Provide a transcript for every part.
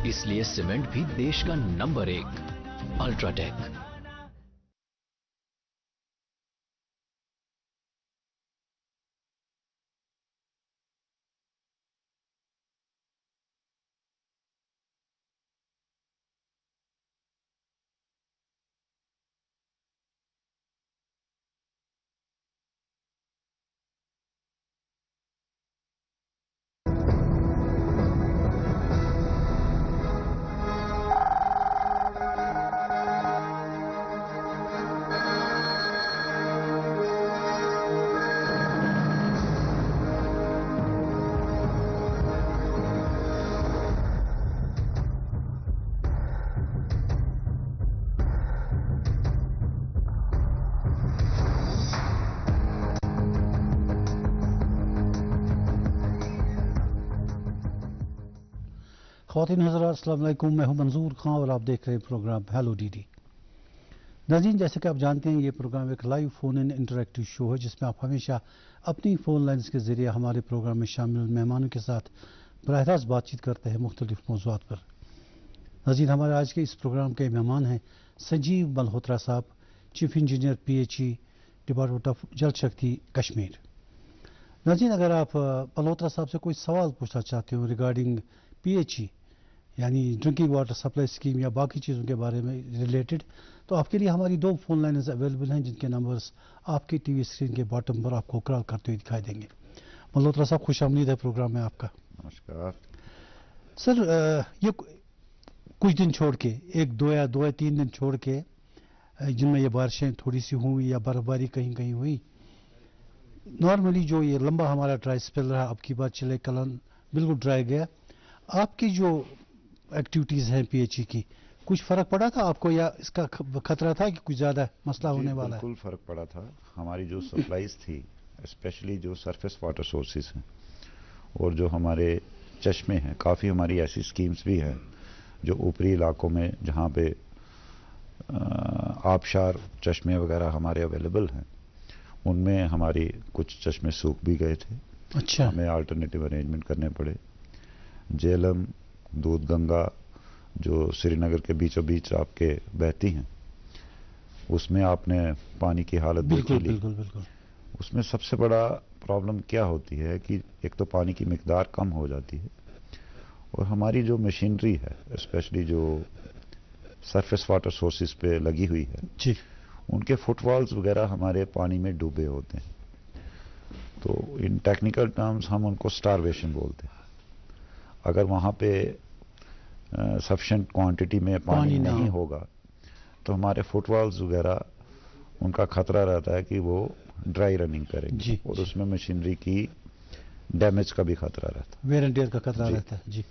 इसलिए सीमेंट भी देश का नंबर 1 अल्ट्राटेक। ख़वातीन हज़रात अस्सलाम वालेकुम, मैं हूं मंजूर खां और आप देख रहे हैं प्रोग्राम हेलो डीडी। नाज़रीन, जैसे कि आप जानते हैं ये प्रोग्राम एक लाइव फ़ोन इन इंटरेक्टिव शो है जिसमें आप हमेशा अपनी फ़ोन लाइन्स के ज़रिए हमारे प्रोग्राम में शामिल मेहमानों के साथ बराह रास्त बातचीत करते हैं मुख्तलिफ मौज़ूआत पर। नाज़रीन, हमारे आज के इस प्रोग्राम के मेहमान हैं संजीव मल्होत्रा साहब, chief engineer PHE department of जल शक्ति कश्मीर। नाज़रीन, अगर आप मल्होत्रा साहब से कोई सवाल पूछना चाहते हो रिगार्डिंग PHE यानी ड्रिंकिंग वाटर सप्लाई स्कीम या बाकी चीज़ों के बारे में रिलेटेड, तो आपके लिए हमारी 2 फ़ोन लाइन्स अवेलेबल हैं जिनके नंबर्स आपकी टीवी स्क्रीन के बॉटम पर आपको कॉल करते हुए दिखाई देंगे। मल्होत्रा साहब, खुशामदीद है प्रोग्राम में आपका। नमस्कार सर। ये कुछ दिन छोड़ के, 2 या 3 दिन छोड़ के, जिनमें ये बारिशें थोड़ी सी हुई या बर्फबारी कहीं कहीं हुई, नॉर्मली जो ये लंबा हमारा ड्राई स्पेल रहा, अब की बात चले कलन बिल्कुल ड्राई गया, आपकी जो एक्टिविटीज़ हैं PHE की, कुछ फ़र्क पड़ा था आपको या इसका खतरा था कि कुछ ज़्यादा मसला होने वाला है? बिल्कुल फ़र्क पड़ा था। हमारी जो सप्लाईज थी, स्पेशली जो सरफेस वाटर सोर्सेज हैं और जो हमारे चश्मे हैं, काफ़ी हमारी ऐसी स्कीम्स भी हैं जो ऊपरी इलाकों में जहाँ पे आबशार चश्मे वगैरह हमारे अवेलेबल हैं, उनमें हमारी कुछ चश्मे सूख भी गए थे। अच्छा। हमें अल्टरनेटिव अरेंजमेंट करने पड़े। झेलम, दूध गंगा जो श्रीनगर के बीचों बीच आपके बहती हैं, उसमें आपने पानी की हालत बिल्कुल देखी। बिल्कुल बिल्कुल। उसमें सबसे बड़ा प्रॉब्लम क्या होती है कि एक तो पानी की मिकदार कम हो जाती है और हमारी जो मशीनरी है, स्पेशली जो सरफेस वाटर सोर्सेज पे लगी हुई है जी, उनके फुटवॉल्स वगैरह हमारे पानी में डूबे होते हैं। तो इन टेक्निकल टर्म्स हम उनको स्टारवेशन बोलते हैं। अगर वहाँ पे सफिशिएंट क्वांटिटी में पानी नहीं होगा तो हमारे फुटवॉल्स वगैरह उनका खतरा रहता है कि वो ड्राई रनिंग करेंगे और उसमें मशीनरी की डैमेज का भी खतरा रहता है, वेयर एंड टियर का खतरा रहता है। जी।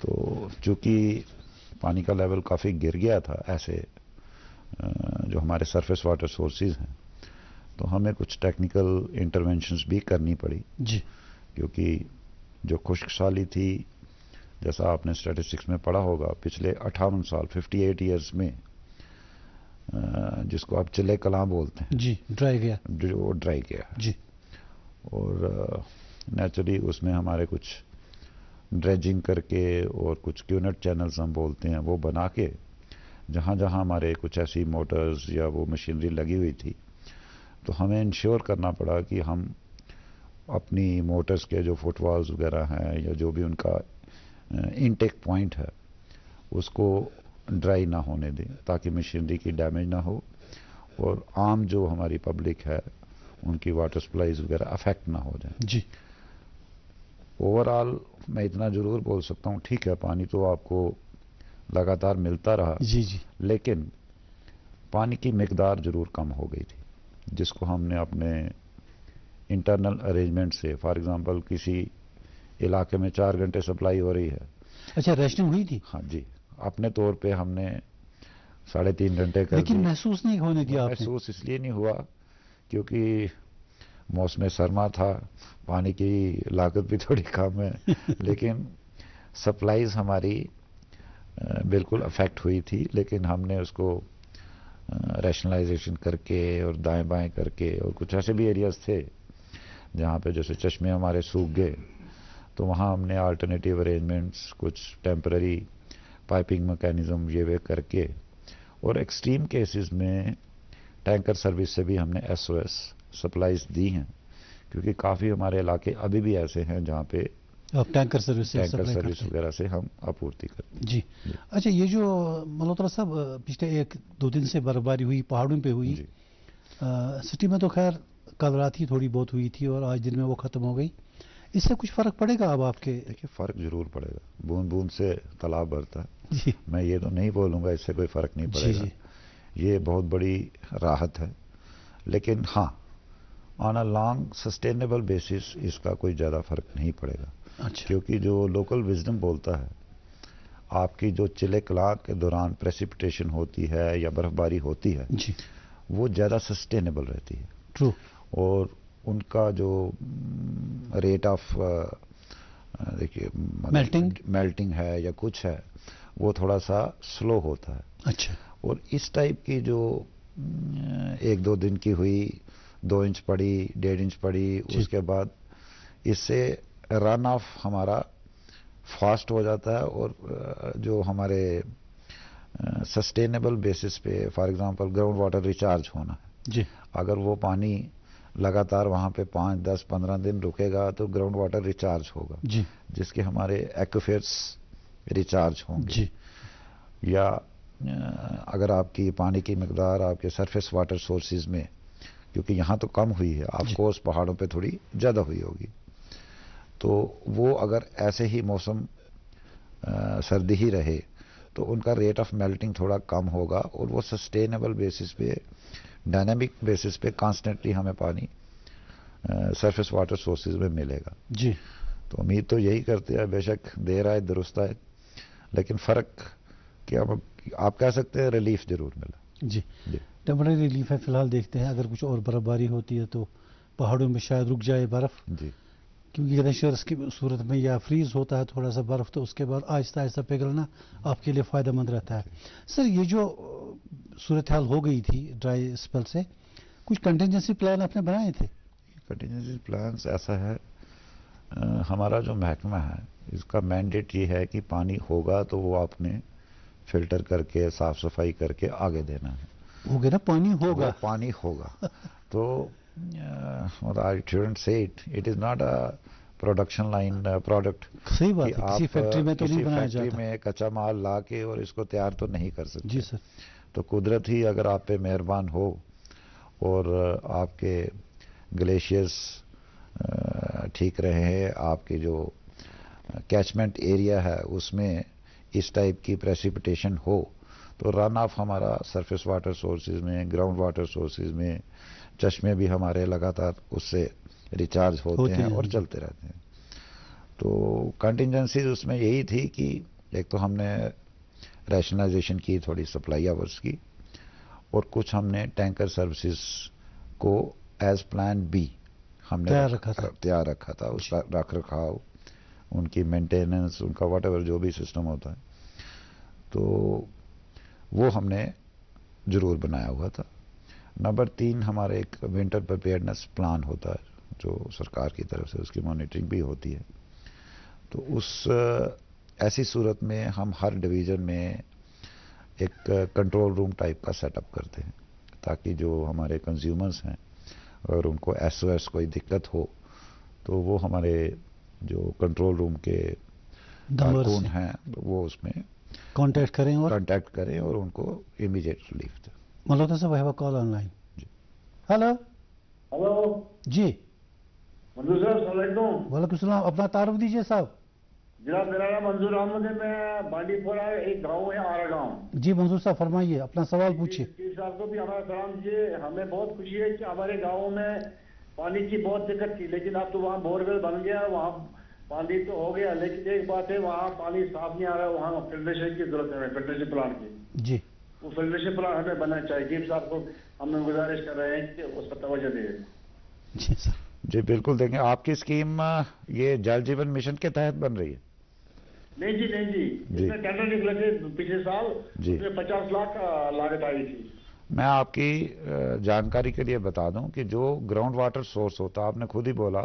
तो चूंकि पानी का लेवल काफ़ी गिर गया था ऐसे जो हमारे सरफेस वाटर सोर्सेज हैं, तो हमें कुछ टेक्निकल इंटरवेंशंस भी करनी पड़ी जी। क्योंकि जो खुश्क साली थी, जैसा आपने स्टैटिस्टिक्स में पढ़ा होगा, पिछले 58 साल 58 ईयर्स में जिसको आप चिल्ले कलां बोलते हैं जी, ड्राई गया, वो ड्राई गया जी। और नेचुरली उसमें हमारे कुछ ड्रेजिंग करके और कुछ क्यूनेट चैनल्स हम बोलते हैं वो बना के, जहाँ जहाँ हमारे कुछ ऐसी मोटर्स या वो मशीनरी लगी हुई थी, तो हमें इंश्योर करना पड़ा कि हम अपनी मोटर्स के जो फुटवॉल्स वगैरह हैं या जो भी उनका इनटेक पॉइंट है उसको ड्राई ना होने दें ताकि मशीनरी की डैमेज ना हो और आम जो हमारी पब्लिक है उनकी वाटर सप्लाईज वगैरह अफेक्ट ना हो जाए। जी। ओवरऑल मैं इतना जरूर बोल सकता हूँ, ठीक है पानी तो आपको लगातार मिलता रहा, जी जी, लेकिन पानी की मिकदार जरूर कम हो गई थी, जिसको हमने अपने इंटरनल अरेंजमेंट से, फॉर एग्जांपल किसी इलाके में 4 घंटे सप्लाई हो रही है। अच्छा, रेशनिंग हुई थी? हाँ जी, अपने तौर पे हमने 3.5 घंटे कर लेकिन महसूस नहीं होने दिया आपने? महसूस इसलिए नहीं हुआ क्योंकि मौसम सरमा था, पानी की लागत भी थोड़ी कम है लेकिन सप्लाईज हमारी बिल्कुल अफेक्ट हुई थी, लेकिन हमने उसको रैशनलाइजेशन करके और दाएं बाएं करके, और कुछ ऐसे भी एरियाज थे जहाँ पे जैसे चश्मे हमारे सूख गए तो वहाँ हमने अल्टरनेटिव अरेंजमेंट्स, कुछ टेम्पररी पाइपिंग मैकेनिज्म ये वे करके, और एक्सट्रीम केसेस में टैंकर सर्विस से भी हमने एसओएस सप्लाईज दी हैं, क्योंकि काफ़ी हमारे इलाके अभी भी ऐसे हैं जहाँ पे आप टैंकर सर्विस से टैंकर सप्लाई सर्विस करते हैं। वगैरह से हम आपूर्ति करते हैं। जी। अच्छा, ये जो मल्होत्रा साहब पिछले 1-2 दिन से बर्फबारी हुई पहाड़ों पे हुई, जी। सिटी में तो खैर कल रात ही थोड़ी बहुत हुई थी और आज दिन में वो खत्म हो गई, इससे कुछ फर्क पड़ेगा अब आपके? देखिए, फ़र्क जरूर पड़ेगा, बूंद बूंद से तालाब भरता है। जी मैं ये तो नहीं बोलूँगा इससे कोई फ़र्क नहीं जी पड़ेगा, जी ये बहुत बड़ी राहत है, लेकिन हाँ, on a long sustainable basis इसका कोई ज़्यादा फर्क नहीं पड़ेगा। अच्छा क्योंकि जो लोकल विजडम बोलता है, आपकी जो चिले कला के दौरान प्रेसिपिटेशन होती है या बर्फबारी होती है, जी वो ज़्यादा सस्टेनेबल रहती है, ट्रू। और उनका जो रेट ऑफ देखिए मेल्टिंग है या कुछ है, वो थोड़ा सा स्लो होता है। अच्छा और इस टाइप की जो 1-2 दिन की हुई, 2 इंच पड़ी, 1.5 इंच पड़ी, उसके बाद इससे रन ऑफ हमारा फास्ट हो जाता है, और जो हमारे सस्टेनेबल बेसिस पे, for example ground water recharge होना है जी अगर वो पानी लगातार वहाँ पे 5, 10, 15 दिन रुकेगा तो ग्राउंड वाटर रिचार्ज होगा, जी जिसके हमारे एक्विफर्स रिचार्ज होंगे। जी या अगर आपकी पानी की मकदार आपके सरफेस वाटर सोर्सेज में, क्योंकि यहाँ तो कम हुई है, आपको उस पहाड़ों पे थोड़ी ज़्यादा हुई होगी, तो वो अगर ऐसे ही मौसम सर्दी ही रहे तो उनका रेट ऑफ मेल्टिंग थोड़ा कम होगा, और वो सस्टेनेबल बेसिस पे, डायनामिक बेसिस पे कॉन्स्टेंटली हमें पानी सरफेस वाटर सोर्सेज में मिलेगा। जी तो उम्मीद तो यही करते हैं, बेशक देर आए दुरुस्त आए, लेकिन फ़र्क क्या आप कह सकते हैं, रिलीफ जरूर मिला। जी जी टेम्परेरी रिलीफ है फिलहाल, देखते हैं अगर कुछ और बर्फबारी होती है तो पहाड़ों में शायद रुक जाए बर्फ, जी क्योंकि ग्लेशियर्स की सूरत में या फ्रीज होता है थोड़ा सा बर्फ, तो उसके बाद आहिस्ता आहिस्ता पिघलना आपके लिए फ़ायदेमंद रहता है। सर, ये जो सूरत हाल हो गई थी ड्राई स्पेल से, कुछ कंटिजेंसी प्लान आपने बनाए थे? कंटिजेंसी प्लान्स ऐसा है, हमारा जो महकमा है इसका मैंडेट ये है कि पानी होगा तो वो आपने फिल्टर करके साफ सफाई करके आगे देना है। हो गया ना, पानी होगा। वो पानी होगा तो आई शुडंट से it is not a production line product. सही बात है, किसी फैक्ट्री में तो नहीं बनाया फैक्ट्री जाता। में कच्चा माल ला के और इसको तैयार तो नहीं कर सकते। जी सर। तो कुदरत ही अगर आप पे मेहरबान हो और आपके ग्लेशियर्स ठीक रहे हैं, आपके जो कैचमेंट एरिया है उसमें इस टाइप की प्रेसिपिटेशन हो, तो रन ऑफ हमारा सरफेस वाटर सोर्सेज में, ग्राउंड वाटर सोर्सेज में, चश्मे भी हमारे लगातार उससे रिचार्ज होते हैं और चलते रहते हैं। तो कंटिजेंसीज उसमें यही थी कि एक तो हमने रैशनलाइजेशन की थोड़ी सप्लाई आवर्स की, और कुछ हमने टैंकर सर्विसेज को एज प्लान बी हमने तैयार रखा था। उसका रख रखाव, उनकी मेंटेनेंस, उनका व्हाटएवर जो भी सिस्टम होता है, तो वो हमने जरूर बनाया हुआ था। नंबर 3, हमारे एक विंटर प्रिपेयर्डनेस प्लान होता है जो सरकार की तरफ से, उसकी मॉनिटरिंग भी होती है। तो उस ऐसी सूरत में हम हर डिवीज़न में एक कंट्रोल रूम टाइप का सेटअप करते हैं, ताकि जो हमारे कंज्यूमर्स हैं अगर उनको एसओएस कोई दिक्कत हो तो वो हमारे जो कंट्रोल रूम के कारकुन हैं तो वो उसमें कांटेक्ट करें और उनको इमीडिएट रिलीफ दें। मल्होत्रा साहब, I have a call online. Hello जी। मंजूर साहब, अस्सलाम वालेकुम। वालेकुम सलाम। अपना तारुफ दीजिए साहब। जनाब, मेरा नाम मंजूर अहमद है, मैं बांडीपोरा एक गांव है आरा गांव। जी मंजूर साहब, फरमाइए, अपना सवाल पूछिए। चीफ साहब को भी हमारा सलाम दीजिए। हमें बहुत खुशी है कि हमारे गाँव में पानी की बहुत दिक्कत थी, लेकिन अब तो वहाँ बोरवेल बन गया, वहाँ पानी तो हो गया, लेकिन एक बात है, वहाँ पानी साफ नहीं आ रहा, वहाँ फिल्ट्रेशन की जरूरत है, फिल्ट्रेशन प्लांट की। जी, वो फिल्ट्रेशन प्लांट हमें बनना चाहिए। चीफ साहब को हम गुजारिश कर रहे हैं कि उस पर तवज्जो दें। जी सर। जी बिल्कुल, देंगे। आपकी स्कीम ये जल जीवन मिशन के तहत बन रही है? नहीं जी, नहीं जी, इसमें टेंडर निकले थे पिछले साल, उसमें 50 लाख लागत आई थी। मैं आपकी जानकारी के लिए बता दूं कि जो ग्राउंड वाटर सोर्स होता है, आपने खुद ही बोला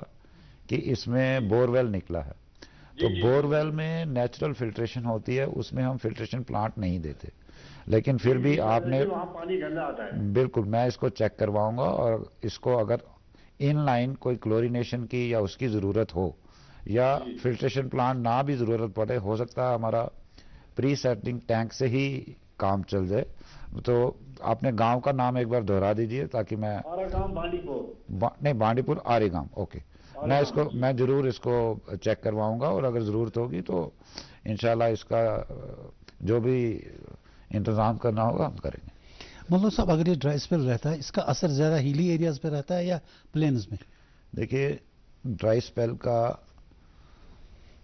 कि इसमें बोरवेल निकला है, तो बोरवेल में नेचुरल फिल्ट्रेशन होती है, उसमें हम फिल्ट्रेशन प्लांट नहीं देते, लेकिन फिर भी आपने वहाँ पानी गंदा आता है। बिल्कुल, मैं इसको चेक करवाऊंगा और इसको अगर इन लाइन कोई क्लोरीनेशन की या उसकी ज़रूरत हो या फिल्ट्रेशन प्लांट ना भी ज़रूरत पड़े, हो सकता है हमारा प्री सेटिंग टैंक से ही काम चल जाए। तो आपने गांव का नाम एक बार दोहरा दीजिए ताकि मैं आरागाम बांडीपुर नहीं, बांडीपुर आरेगाम, ओके। मैं जरूर इसको चेक करवाऊंगा और अगर ज़रूरत होगी तो इंशाल्लाह इसका जो भी इंतज़ाम करना होगा हम करेंगे। मतलब साहब, अगर ये ड्राई स्पेल रहता है, इसका असर ज़्यादा हिली एरियाज पे रहता है या प्लेन्स में? देखिए, ड्राई स्पेल का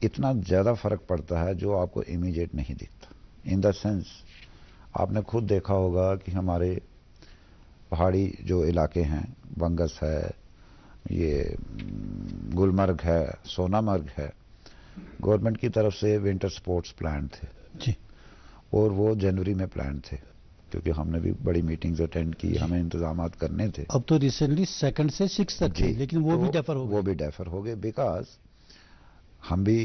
इतना ज़्यादा फर्क पड़ता है जो आपको इमीडिएट नहीं दिखता। इन द सेंस, आपने खुद देखा होगा कि हमारे पहाड़ी जो इलाके हैं, बंगस है, ये गुलमर्ग है, सोनामर्ग है, गवर्नमेंट की तरफ से विंटर स्पोर्ट्स प्लान थे जी, और वो जनवरी में प्लान थे, क्योंकि हमने भी बड़ी मीटिंग्स अटेंड की, हमें इंतजामात करने थे। अब तो रिसेंटली 2 से 6 तक थे, लेकिन वो भी डेफर हो गए। वो भी डेफर हो गए बिकॉज हम भी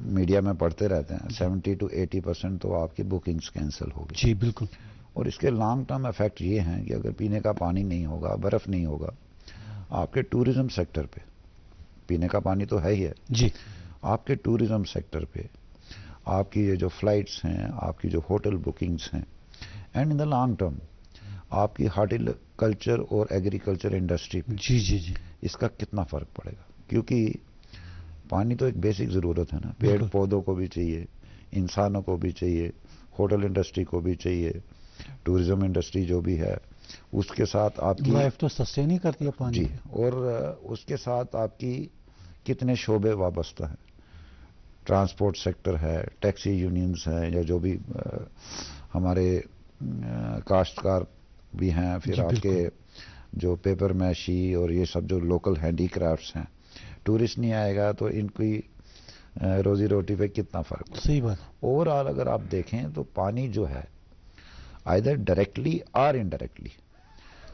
मीडिया में पढ़ते रहते हैं 70 to 80% तो आपकी बुकिंग्स कैंसिल हो गई। जी बिल्कुल। और इसके लॉन्ग टर्म इफेक्ट ये हैं कि अगर पीने का पानी नहीं होगा, बर्फ नहीं होगा, आपके टूरिज्म सेक्टर पे, पीने का पानी तो है ही है जी, आपके टूरिज्म सेक्टर पे, आपकी ये जो फ्लाइट्स हैं, आपकी जो होटल बुकिंग्स हैं, and in the long term आपकी हॉर्टिकल्चर और एग्रीकल्चर इंडस्ट्री पे जी जी जी, इसका कितना फर्क पड़ेगा। क्योंकि पानी तो एक बेसिक ज़रूरत है ना, पेड़ पौधों को भी चाहिए, इंसानों को भी चाहिए, होटल इंडस्ट्री को भी चाहिए, टूरिज्म इंडस्ट्री जो भी है उसके साथ आपकी लाइफ तो सस्टेन ही करती है पानी जी, पे। और उसके साथ आपकी कितने शोबे वाबस्ता हैं, ट्रांसपोर्ट सेक्टर है, टैक्सी यूनियंस हैं, या जो भी हमारे काश्तकार भी हैं, फिर आपके जो पेपर मैशी और ये सब जो लोकल हैंडीक्राफ्ट्स हैं, टूरिस्ट नहीं आएगा तो इनकी रोजी रोटी पे कितना फर्क पड़ेगा। सही बात। ओवरऑल अगर आप देखें तो पानी जो है आइदर डायरेक्टली और इनडायरेक्टली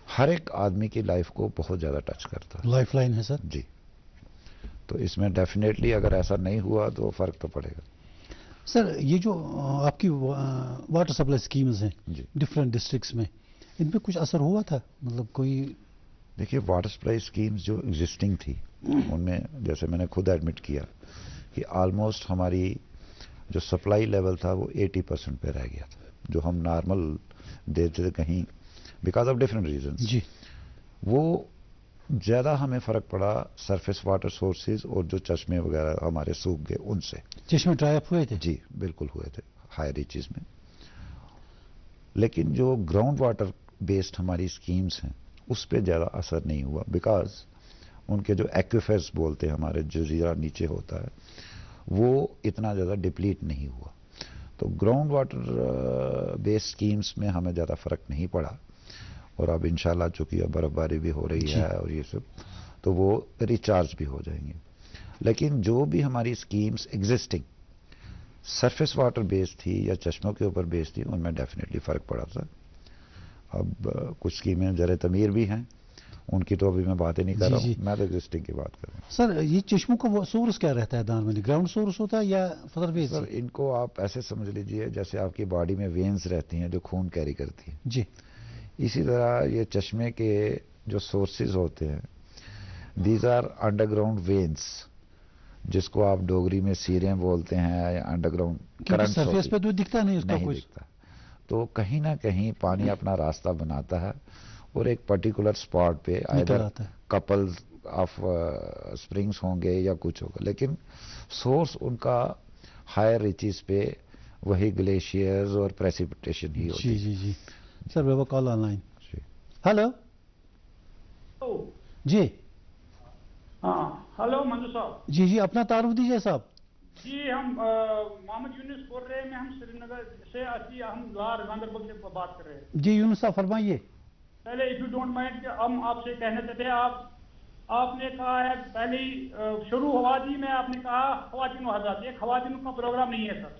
हर एक आदमी की लाइफ को बहुत ज़्यादा टच करता है। लाइफ लाइन है सर जी, तो इसमें डेफिनेटली अगर ऐसा नहीं हुआ तो फर्क तो पड़ेगा। सर। ये जो आपकी वाटर सप्लाई स्कीम्स हैं जी, डिफरेंट डिस्ट्रिक्ट्स में, इन पे कुछ असर हुआ था? मतलब कोई देखिए, वाटर सप्लाई स्कीम्स जो एग्जिस्टिंग थी उनमें जैसे मैंने खुद एडमिट किया कि ऑलमोस्ट हमारी जो सप्लाई लेवल था वो 80% पे रह गया था, जो हम नॉर्मल देते थे कहीं, बिकॉज ऑफ डिफरेंट रीजंस। जी, वो ज़्यादा हमें फ़र्क पड़ा सरफेस वाटर सोर्सेज और जो चश्मे वगैरह हमारे सूख गए उनसे। चश्मे ड्राई अप हुए थे? जी बिल्कुल हुए थे हाई रीचेस में। लेकिन जो ग्राउंड वाटर बेस्ड हमारी स्कीम्स हैं उस पर ज़्यादा असर नहीं हुआ, बिकॉज उनके जो एक्विफर्स बोलते हैं हमारे, जो ज़ीरा नीचे होता है, वो इतना ज़्यादा डिप्लीट नहीं हुआ। तो ग्राउंड वाटर बेस्ड स्कीम्स में हमें ज़्यादा फ़र्क नहीं पड़ा। और अब इंशाल्लाह चूंकि अब बर्फबारी भी हो रही है और ये सब, तो वो रिचार्ज भी हो जाएंगे। लेकिन जो भी हमारी schemes existing surface water based थी या चश्मों के ऊपर बेस्ड थी, उनमें डेफिनेटली फ़र्क पड़ा था। अब कुछ स्कीमें ज़रा तमीर भी हैं, उनकी तो अभी मैं बातें नहीं कर रहा हूँ, मैं तो एग्जिस्टिंग की बात कर रहा हूँ। सर, ये चश्मों का सोर्स क्या रहता है दान में? ग्राउंड सोर्स होता है या फदर बेस? सर, इनको आप ऐसे समझ लीजिए जैसे आपकी बॉडी में वेन्स रहती हैं जो खून कैरी करती हैं, जी, इसी तरह ये चश्मे के जो सोर्सेज होते हैं, दीज आर अंडरग्राउंड वेन्स, जिसको आप डोगरी में सीरें बोलते हैं, या अंडरग्राउंड करंट। सरफेस पे तो दिखता नहीं उसका नहीं कुछ दिखता, तो कहीं ना कहीं पानी अपना रास्ता बनाता है और एक पर्टिकुलर स्पॉट पे आइदर कपल्स ऑफ स्प्रिंग्स होंगे या कुछ होगा, लेकिन सोर्स उनका हायर रीचेस पे वही ग्लेशियर्स और प्रेसिपिटेशन ही होती है। जी जी जी। Sir, we have a call online. Hello जी। हाँ, हेलो मंजू साहब। जी जी, अपना तारुफ दीजिए साहब। जी, हम मोहम्मद यूनुस बोल रहे हैं, हम श्रीनगर से हम लार गांधरबल से बात कर रहे हैं। जी यूनुस साहब, फरमाइए। पहले इफ यू डोंट माइंड, हम आपसे कहना चाहते हैं, आपने कहा है पहले ही शुरू आवाज़ी में आपने कहा ख्वातीन हज़रात, ये ख्वातीन का प्रोग्राम नहीं है सर।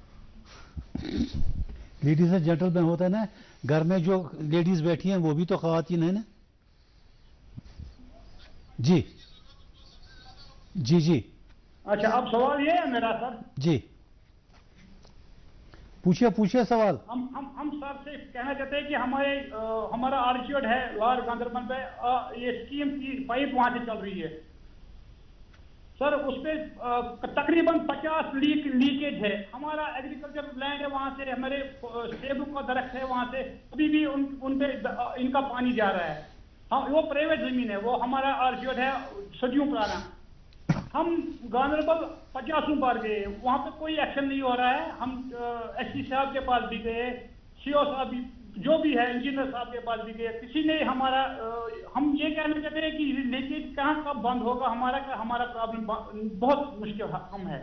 लेडीज एंड जेंटलमैन होता है ना, घर में जो लेडीज बैठी हैं वो भी तो ख्वातीन है ना। जी जी जी। अच्छा, अब सवाल ये है मेरा सर, जी पूछिए सवाल। हम सर से कहना चाहते हैं कि हमारा आर्चियोड है लार गांधरबल पे, ये स्कीम की पाइप वहां से चल रही है सर, उस पे तकरीबन 50 लीकेज है। हमारा एग्रीकल्चर लैंड है, वहां से हमारे सेबू का दरख्त है, वहां से अभी भी उन पे इनका पानी जा रहा है। हम वो प्राइवेट जमीन है, वो हमारा आर्चियोड है सदियों पुराना। हम गांधरबल 50 बार गए, वहां पे कोई एक्शन नहीं हो रहा है। हम एसपी साहब के पास भी गए, सीओ साहब भी, जो भी है इंजीनियर साहब के पास भी गए, किसी ने हमारा हम ये कहना चाहते हैं कि लीकेज कहाँ कब बंद होगा, हमारा प्रॉब्लम बहुत मुश्किल हम है,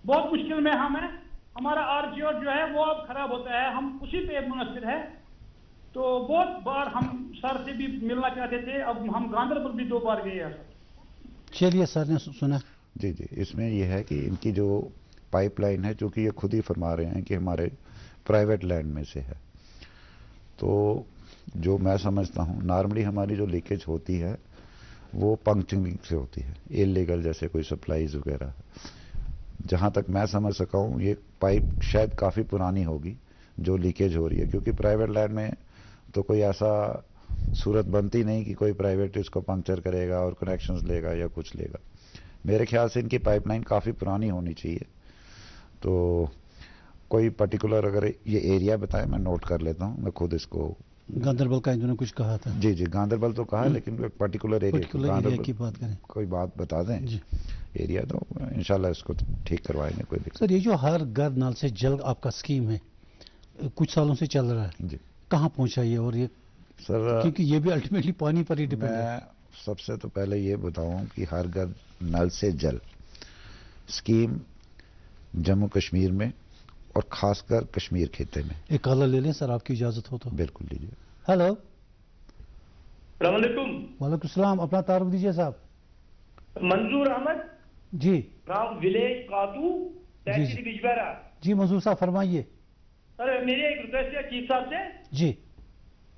बहुत मुश्किल में हम है। हमारा आर्चियोड जो है वो अब खराब होता है, हम उसी पे मुनस्सिर है। तो बहुत बार हम सर से भी मिलना चाहते थे, अब हम गांधरबल भी 2 बार गए हैं सर। चलिए सर ने सुना। जी जी, इसमें यह है कि इनकी जो पाइपलाइन है, चूंकि ये खुद ही फरमा रहे हैं कि हमारे प्राइवेट लैंड में से है, तो जो मैं समझता हूँ नॉर्मली हमारी जो लीकेज होती है वो पंक्चरिंग से होती है, इलीगल जैसे कोई सप्लाईज वगैरह। जहाँ तक मैं समझ सका हूँ ये पाइप शायद काफ़ी पुरानी होगी जो लीकेज हो रही है, क्योंकि प्राइवेट लैंड में तो कोई ऐसा सूरत बनती नहीं कि कोई प्राइवेट इसको पंक्चर करेगा और कनेक्शंस लेगा या कुछ लेगा। मेरे ख्याल से इनकी पाइपलाइन काफ़ी पुरानी होनी चाहिए। तो कोई पर्टिकुलर अगर ये एरिया बताए मैं नोट कर लेता हूँ, मैं खुद इसको। गांधरबल का इन्होंने कुछ कहा था। जी जी, गांधरबल तो कहा, लेकिन पर्टिकुलर एरिया की बात करें, कोई बात बता दें जी एरिया, तो इंशाल्लाह इसको ठीक करवाएंगे। कोई दिक्कत। सर ये जो हर घर नल से जल आपका स्कीम है कुछ सालों से चल रहा है जी, कहाँ पहुंचा ये? और ये सर क्योंकि ये भी अल्टीमेटली पानी पर ही डिपेंड है। मैं सबसे तो पहले ये बताऊं कि हर घर नल से जल स्कीम जम्मू कश्मीर में और खासकर कश्मीर खिते में। एक कॉलर ले लें सर, आपकी इजाजत हो तो। बिल्कुल लीजिए। हेलो, अस्सलाम वालेकुम। वालेकुम सलाम, अपना तारुफ दीजिए साहब। मंजूर अहमद जी, फ्रॉम विलेज कातू, तहसील बिजबेरा। जी मंजूर साहब फरमाइए। सर मेरी एक रिक्वेस्ट है चीफ साहब से। जी,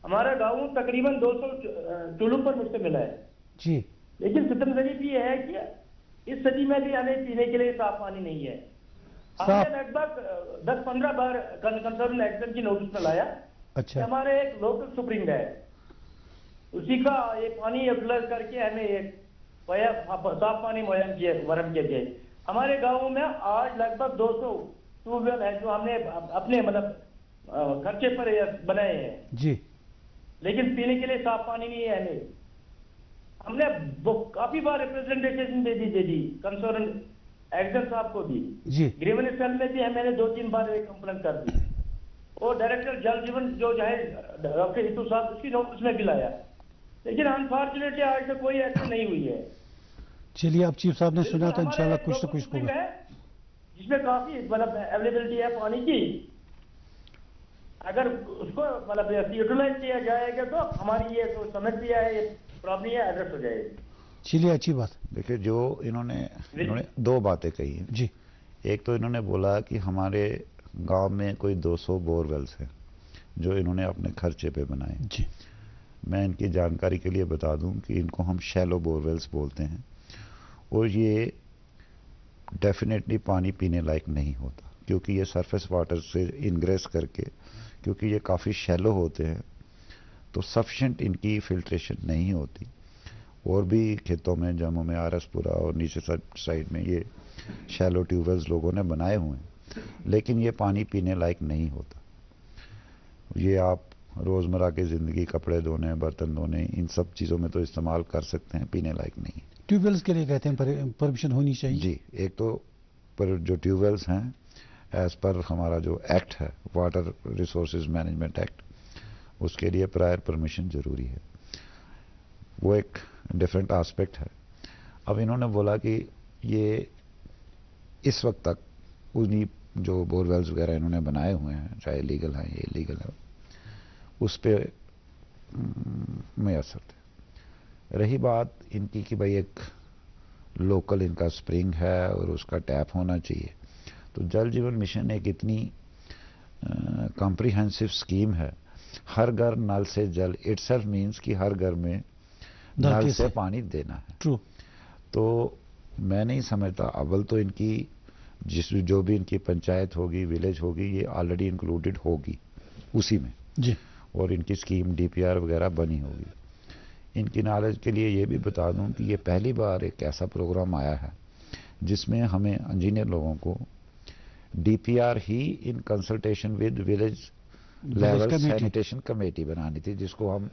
हमारा गाँव तकरीबन 200 टुल्लू पर मुझसे मिला है जी, लेकिन सितम गरीब ये है कि इस सदी में भी हमें पीने के लिए साफ पानी नहीं है। हमने लगभग 10-15 बार कंसर्न एक्शन की नोटिस में लाया। अच्छा, हमारे एक लोकल सुप्रीम है, उसी का ये पानी यूटिलाइज करके हमें एक साफ पानी मुहैया किए गए। हमारे गाँव में आज लगभग 200 ट्यूबवेल है जो हमने अपने मतलब खर्चे पर बनाए हैं जी, लेकिन पीने के लिए साफ पानी नहीं है हमें। हमने काफी बार रिप्रेजेंटेशन दे दी कंसर्न एक्शन साहब को भी जी, ग्रीवेंस सेल में भी मैंने 2-3 बार कंप्लेंट कर दी और डायरेक्टर जल जीवन जो है डॉक्टर हितू साहब उसकी नोटिस में भी लाया, लेकिन अनफॉर्चुनेटली आज तक कोई एक्शन नहीं हुई है। चलिए अब चीफ साहब ने सुना तो इंशाल्लाह कुछ तो कुछ होगा। जिसमें काफी मतलब अवेलेबिलिटी है पानी की, अगर उसको मतलब यूटिलाइज किया जाएगा तो हमारी ये जो समस्या है, ये प्रॉब्लम है, एड्रेस हो जाएगी। चलिए अच्छी बात। देखिए जो इन्होंने 2 बातें कही हैं जी। एक तो इन्होंने बोला कि हमारे गांव में कोई 200 बोरवेल्स हैं जो इन्होंने अपने खर्चे पे बनाए जी। मैं इनकी जानकारी के लिए बता दूं कि इनको हम शैलो बोरवेल्स बोलते हैं और ये डेफिनेटली पानी पीने लायक नहीं होता, क्योंकि ये सरफेस वाटर से इनग्रेस करके, क्योंकि ये काफ़ी शैलो होते हैं तो सफिशेंट इनकी फिल्ट्रेशन नहीं होती। और भी खेतों में जम्मू में आरसपुरा और नीचे साइड में ये शैलो ट्यूबवेल्स लोगों ने बनाए हुए हैं, लेकिन ये पानी पीने लायक नहीं होता। ये आप रोज़मर्रा की ज़िंदगी, कपड़े धोने, बर्तन धोने, इन सब चीज़ों में तो इस्तेमाल कर सकते हैं, पीने लायक नहीं। ट्यूबवेल्स के लिए कहते हैं परमिशन होनी चाहिए जी। एक तो पर जो ट्यूबवेल्स हैं एज पर हमारा जो एक्ट है वाटर रिसोर्सेज मैनेजमेंट एक्ट, उसके लिए प्रायर परमिशन जरूरी है, वो एक डिफरेंट एस्पेक्ट है। अब इन्होंने बोला कि ये इस वक्त तक उन्हीं जो बोरवेल्स वगैरह इन्होंने बनाए हुए हैं, चाहे लीगल हैं या इलीगल है, उस पर मैसर थे। रही बात इनकी कि भाई एक लोकल इनका स्प्रिंग है और उसका टैप होना चाहिए, तो जल जीवन मिशन एक इतनी कॉम्प्रिहेंसिव स्कीम है, हर घर नल से जल, इटसेल्फ मीन्स कि हर घर में नल से पानी देना है। ट्रू। तो मैं नहीं समझता। अव्वल तो इनकी जो भी इनकी पंचायत होगी, विलेज होगी, ये ऑलरेडी इंक्लूडेड होगी उसी में जी। और इनकी स्कीम डीपीआर वगैरह बनी होगी। इनकी नॉलेज के लिए ये भी बता दूं कि ये पहली बार एक ऐसा प्रोग्राम आया है जिसमें हमें इंजीनियर लोगों को DPR he in consultation with village level sanitation committee बनानी थी, जिसको हम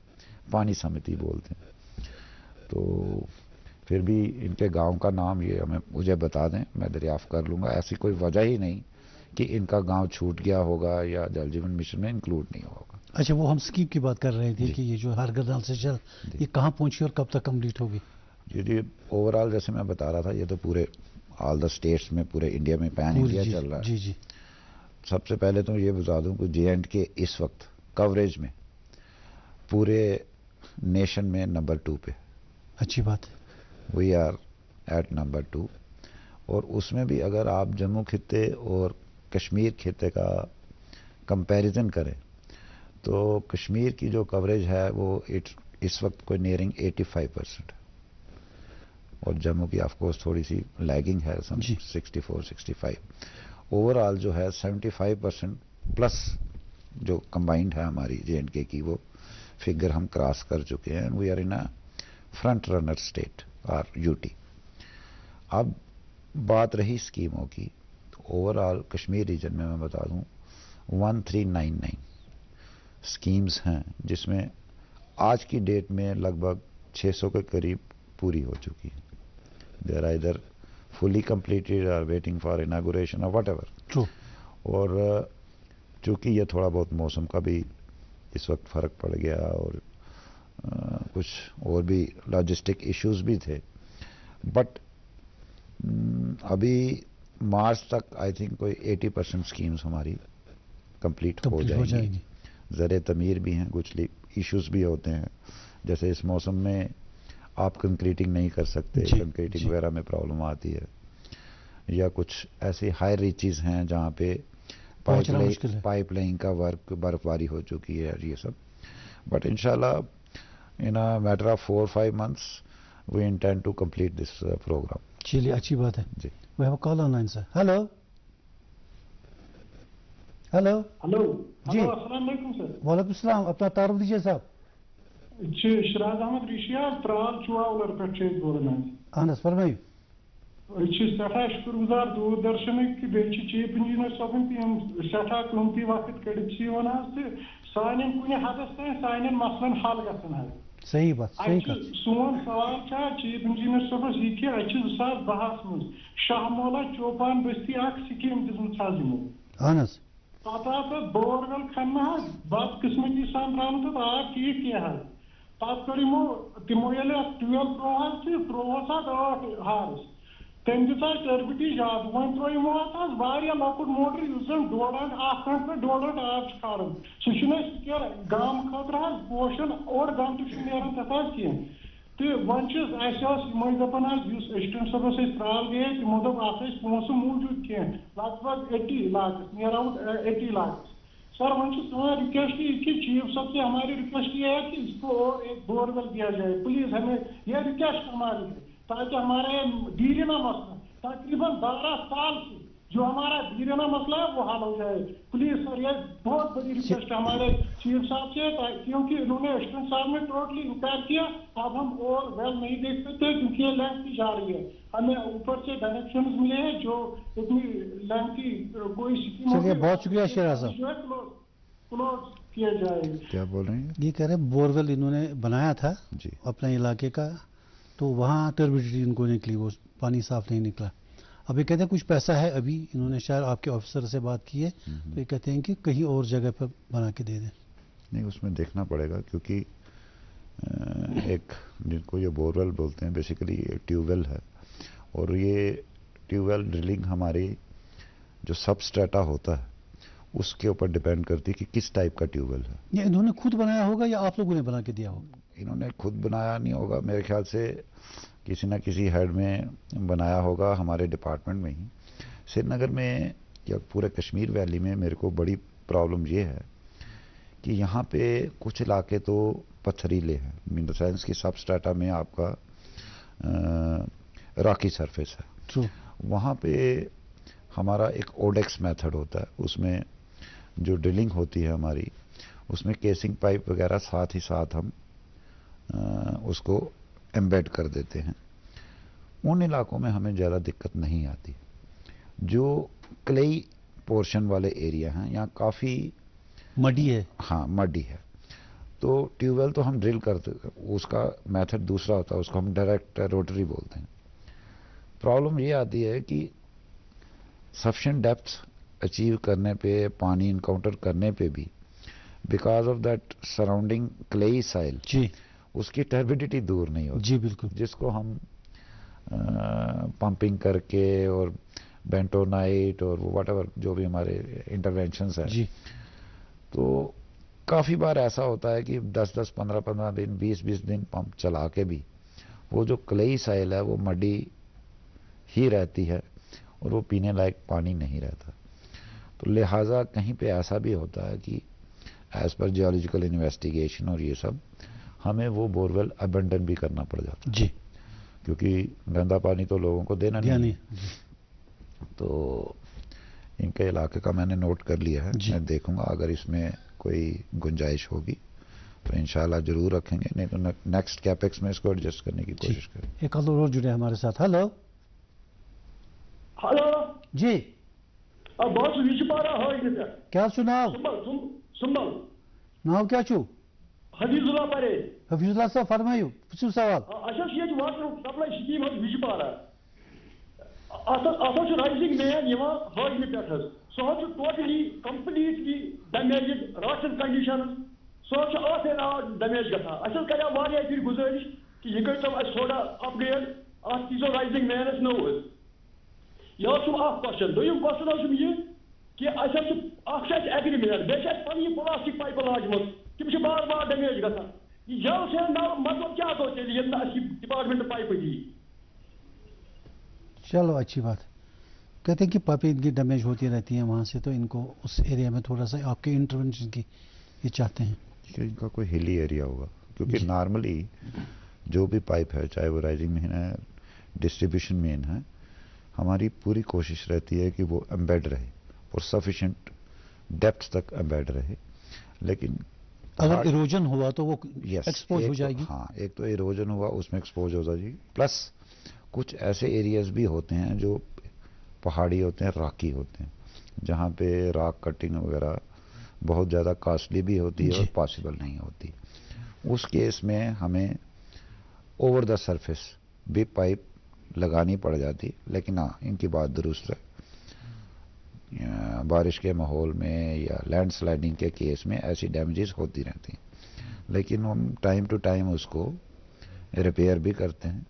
पानी समिति बोलते हैं। तो फिर भी इनके गांव का नाम ये मुझे बता दें, मैं दरियाफ्त कर लूंगा। ऐसी कोई वजह ही नहीं कि इनका गांव छूट गया होगा या जल जीवन मिशन में इंक्लूड नहीं होगा। अच्छा, वो हम स्कीम की बात कर रहे थे कि ये जो हर घर नल से जल, ये कहाँ पहुंची और कब तक कंप्लीट होगी? जी, ओवरऑल जैसे मैं बता रहा था, ये तो पूरे ऑल द स्टेट्स में, पूरे इंडिया में, पैन इंडिया चल रहा है। जी जी। सबसे पहले तो ये बता दूं कि J&K इस वक्त कवरेज में पूरे नेशन में नंबर 2 पे। अच्छी बात है। We are at number 2। और उसमें भी अगर आप जम्मू खित्ते और कश्मीर खित्ते का कंपैरिजन करें तो कश्मीर की जो कवरेज है वो इस वक्त कोई नियरिंग 85% है और जम्मू की ऑफकोर्स थोड़ी सी लैगिंग है, 64-65। ओवरऑल जो है 75% प्लस जो कंबाइंड है हमारी J&K की, वो फिगर हम क्रॉस कर चुके हैं। We are in a front runner state और यूटी। अब बात रही स्कीमों की, तो ओवरऑल कश्मीर रीजन में मैं बता दूं 1399 स्कीम्स हैं, जिसमें आज की डेट में लगभग 600 के करीब पूरी हो चुकी है। They are either fully completed or waiting for inauguration or whatever. True. और चूंकि ये थोड़ा बहुत मौसम का भी इस वक्त फर्क पड़ गया और कुछ और भी लॉजिस्टिक इश्यूज भी थे, बट अभी मार्च तक आई थिंक कोई 80% स्कीम्स हमारी कंप्लीट हो जाएंगी। ज़रे तमीर भी हैं, कुछ इश्यूज भी होते हैं, जैसे इस मौसम में आप कंक्रीटिंग नहीं कर सकते, कंक्रीटिंग वगैरह में प्रॉब्लम आती है, या कुछ ऐसी हाई रीचेस हैं जहाँ पे पाइपलाइन का वर्क, बर्फबारी हो चुकी है, ये सब। बट इंशाल्लाह in a matter of 4-5 months we intend to complete this program. चलिए, अच्छी बात है जी। We have a call online sir. Hello hello hello जी, अस्सलाम वालेकुम सर। वालेकुम सलाम। अपना तारुफ दीजिए साहब। शराज अहमद रिशिया त्राल चुआवलर पे बोलान। अहन फरमाइए। सठा शुक्रगुजार दूरदर्शन की चीफ इंजीनियर साहब तम सठा कीमती वक्त कड़ित सान कुछ हदस तक सान मसलन हल गए। सही बात, सही कहा। सोन सवाल चीफ इंजीनियर साहब यह 2010 मज शाहमौला चौपान बस्ती स्कीम दिम पता बोरवेल खन्ना बदकिस्मती सान द्राम आब ठीक क्या पत कर तमो ये 12 त्रोहस 8 हार्स तम दिता टर्बिटी ज्यादा वो त्रो लकुट मोटर जन 1.5 घंटे पे 1.5 आब खान सह गाम खतर पोशन और घंटे नान तथा कह तो वन दपान असिस्टेंट साहबस त्राल गए तमो दोप पोसों मूजूद कह लगभग 80 lakh near about 80 lakh. Sir one request कि चीफ साहब से हमारी रिक्वेस्ट ये है कि इसको और एक बोरवेल दिया जाए प्लीज, हमें यह रिक्वेस्ट हमारी है ताकि हमारे दीरिना मसला तकरीबन 12 साल से जो हमारा दीरिना मसला है वो हल हो जाए प्लीज सर। ये बहुत बड़ी रिक्वेस्ट है हमारे चीफ साहब से, क्योंकि इन्होंने असिस्टेंट साहब ने टोटली इनकार किया। अब हम और वेल नहीं देख सकते क्योंकि ये लेंथ जा रही है। हमें ऊपर से डायरेक्शन मिले हैं जो इतनी लेंथी कोई स्कीम। चलिए, बहुत शुक्रिया शेरा साहब। क्लोज किया जाए। क्या बोल रहे हैं? ये कह रहे बोरवेल इन्होंने बनाया था जी अपने इलाके का, तो वहाँ टर्बिडिटी इनको निकली, वो पानी साफ नहीं निकला। अभी कहते हैं कुछ पैसा है, अभी इन्होंने शायद आपके ऑफिसर से बात की है, तो ये कहते हैं कि कहीं और जगह पर बना के दे दें। नहीं, उसमें देखना पड़ेगा क्योंकि एक जिनको ये बोरवेल बोलते हैं बेसिकली ट्यूबवेल है, और ये ट्यूबवेल ड्रिलिंग हमारी जो सबस्ट्रेटा होता है उसके ऊपर डिपेंड करती है कि किस टाइप का ट्यूबवेल है। ये इन्होंने खुद बनाया होगा या आप लोगों ने बना के दिया होगा? इन्होंने खुद बनाया नहीं होगा, मेरे ख्याल से किसी न किसी हेड में बनाया होगा, हमारे डिपार्टमेंट में ही। श्रीनगर में या पूरे कश्मीर वैली में मेरे को बड़ी प्रॉब्लम ये है कि यहाँ पे कुछ इलाके तो पथरीले हैं, इन द सेंस कि सबस्ट्रेटा में आपका रॉकी सरफेस है। वहाँ पे हमारा एक ओडेक्स मेथड होता है, उसमें जो ड्रिलिंग होती है हमारी, उसमें केसिंग पाइप वगैरह साथ ही साथ हम उसको एम्बेड कर देते हैं। उन इलाकों में हमें ज़्यादा दिक्कत नहीं आती। जो क्लेई पोर्शन वाले एरिया हैं, यहाँ काफ़ी मडी है। हाँ, मडी है। तो ट्यूबवेल तो हम ड्रिल करते, उसका मेथड दूसरा होता है, उसको हम डायरेक्ट रोटरी बोलते हैं। प्रॉब्लम ये आती है कि सफिशिएंट डेप्थ अचीव करने पे, पानी इनकाउंटर करने पे भी, because of that surrounding clayey soil, जी, उसकी टर्बिडिटी दूर नहीं होती। जी बिल्कुल। जिसको हम पंपिंग करके और बेंटोनाइट और व्हाटएवर जो भी हमारे इंटरवेंशंस हैं, जी, तो काफ़ी बार ऐसा होता है कि 10-10, 15-15 दिन, 20-20 दिन पंप चला के भी वो जो क्लेई साइल है वो मडी ही रहती है और वो पीने लायक पानी नहीं रहता। तो लिहाजा कहीं पे ऐसा भी होता है कि एज पर जियोलॉजिकल इन्वेस्टिगेशन और ये सब, हमें वो बोरवेल अबेंडन भी करना पड़ जाता है जी, क्योंकि गंदा पानी तो लोगों को देना नहीं। तो इनके इलाके का मैंने नोट कर लिया है, मैं देखूंगा अगर इसमें कोई गुंजाइश होगी तो इंशाल्लाह जरूर रखेंगे, नहीं तो नेक्स्ट कैपेक्स में इसको एडजस्ट करने की कोशिश करें। एक और जुड़े हमारे साथ। हेलो हेलो जी, अब बहुत विचपारा हो इधर क्या सुनाओ? सुंबल नाम क्या छू? हफीजुल्लाह परे। हफीजुल्लाह साहब फरमाइयो, पूछो सवाल। अच्छा ये वाटर सप्लाई स्कीम है विचपारा, आता राइजिंग मैन यहाँ हाजमे पे, सह totally completely damage ration condition, सह डैमेज गसान। अस कर फिर गुजारिश कि यह कर थोड़ा अपग्रेड, अत दीजो राइजिंग मैनस नो। यह क्वेश्चन दोम क्वेश्चन यह कि एग्रीमेंट बे पी प्लास्टिक पाइप लाजम, तम बार बार डैमेज गसान। जल से मतलब क्या गो तेल डिपार्टमेंट पाइप दी। चलो अच्छी बात। कहते हैं कि पाइपें इनकी डैमेज होती रहती हैं वहाँ से, तो इनको उस एरिया में थोड़ा सा आपके इंटरवेंशन की ये चाहते हैं कि इनका कोई हिली एरिया होगा, क्योंकि नॉर्मली जो भी पाइप है, चाहे वो राइजिंग मेन है, डिस्ट्रीब्यूशन मेन है, हमारी पूरी कोशिश रहती है कि वो एम्बेड रहे और सफिशिएंट डेप्थ तक एम्बेड रहे। लेकिन अगर इरोजन हुआ तो वो एक्सपोज हो जाएगी। हाँ, एक तो इरोजन हुआ उसमें एक्सपोज हो जाएगी, प्लस कुछ ऐसे एरियाज भी होते हैं जो पहाड़ी होते हैं, रॉकी होते हैं, जहाँ पे रॉक कटिंग वगैरह बहुत ज़्यादा कॉस्टली भी होती है और पॉसिबल नहीं होती। उस केस में हमें ओवर द सरफेस भी पाइप लगानी पड़ जाती। लेकिन हाँ, इनकी बात दुरुस्त है, बारिश के माहौल में या लैंडस्लाइडिंग के केस में ऐसी डैमेजेस होती रहती हैं, लेकिन हम टाइम टू टाइम उसको रिपेयर भी करते हैं।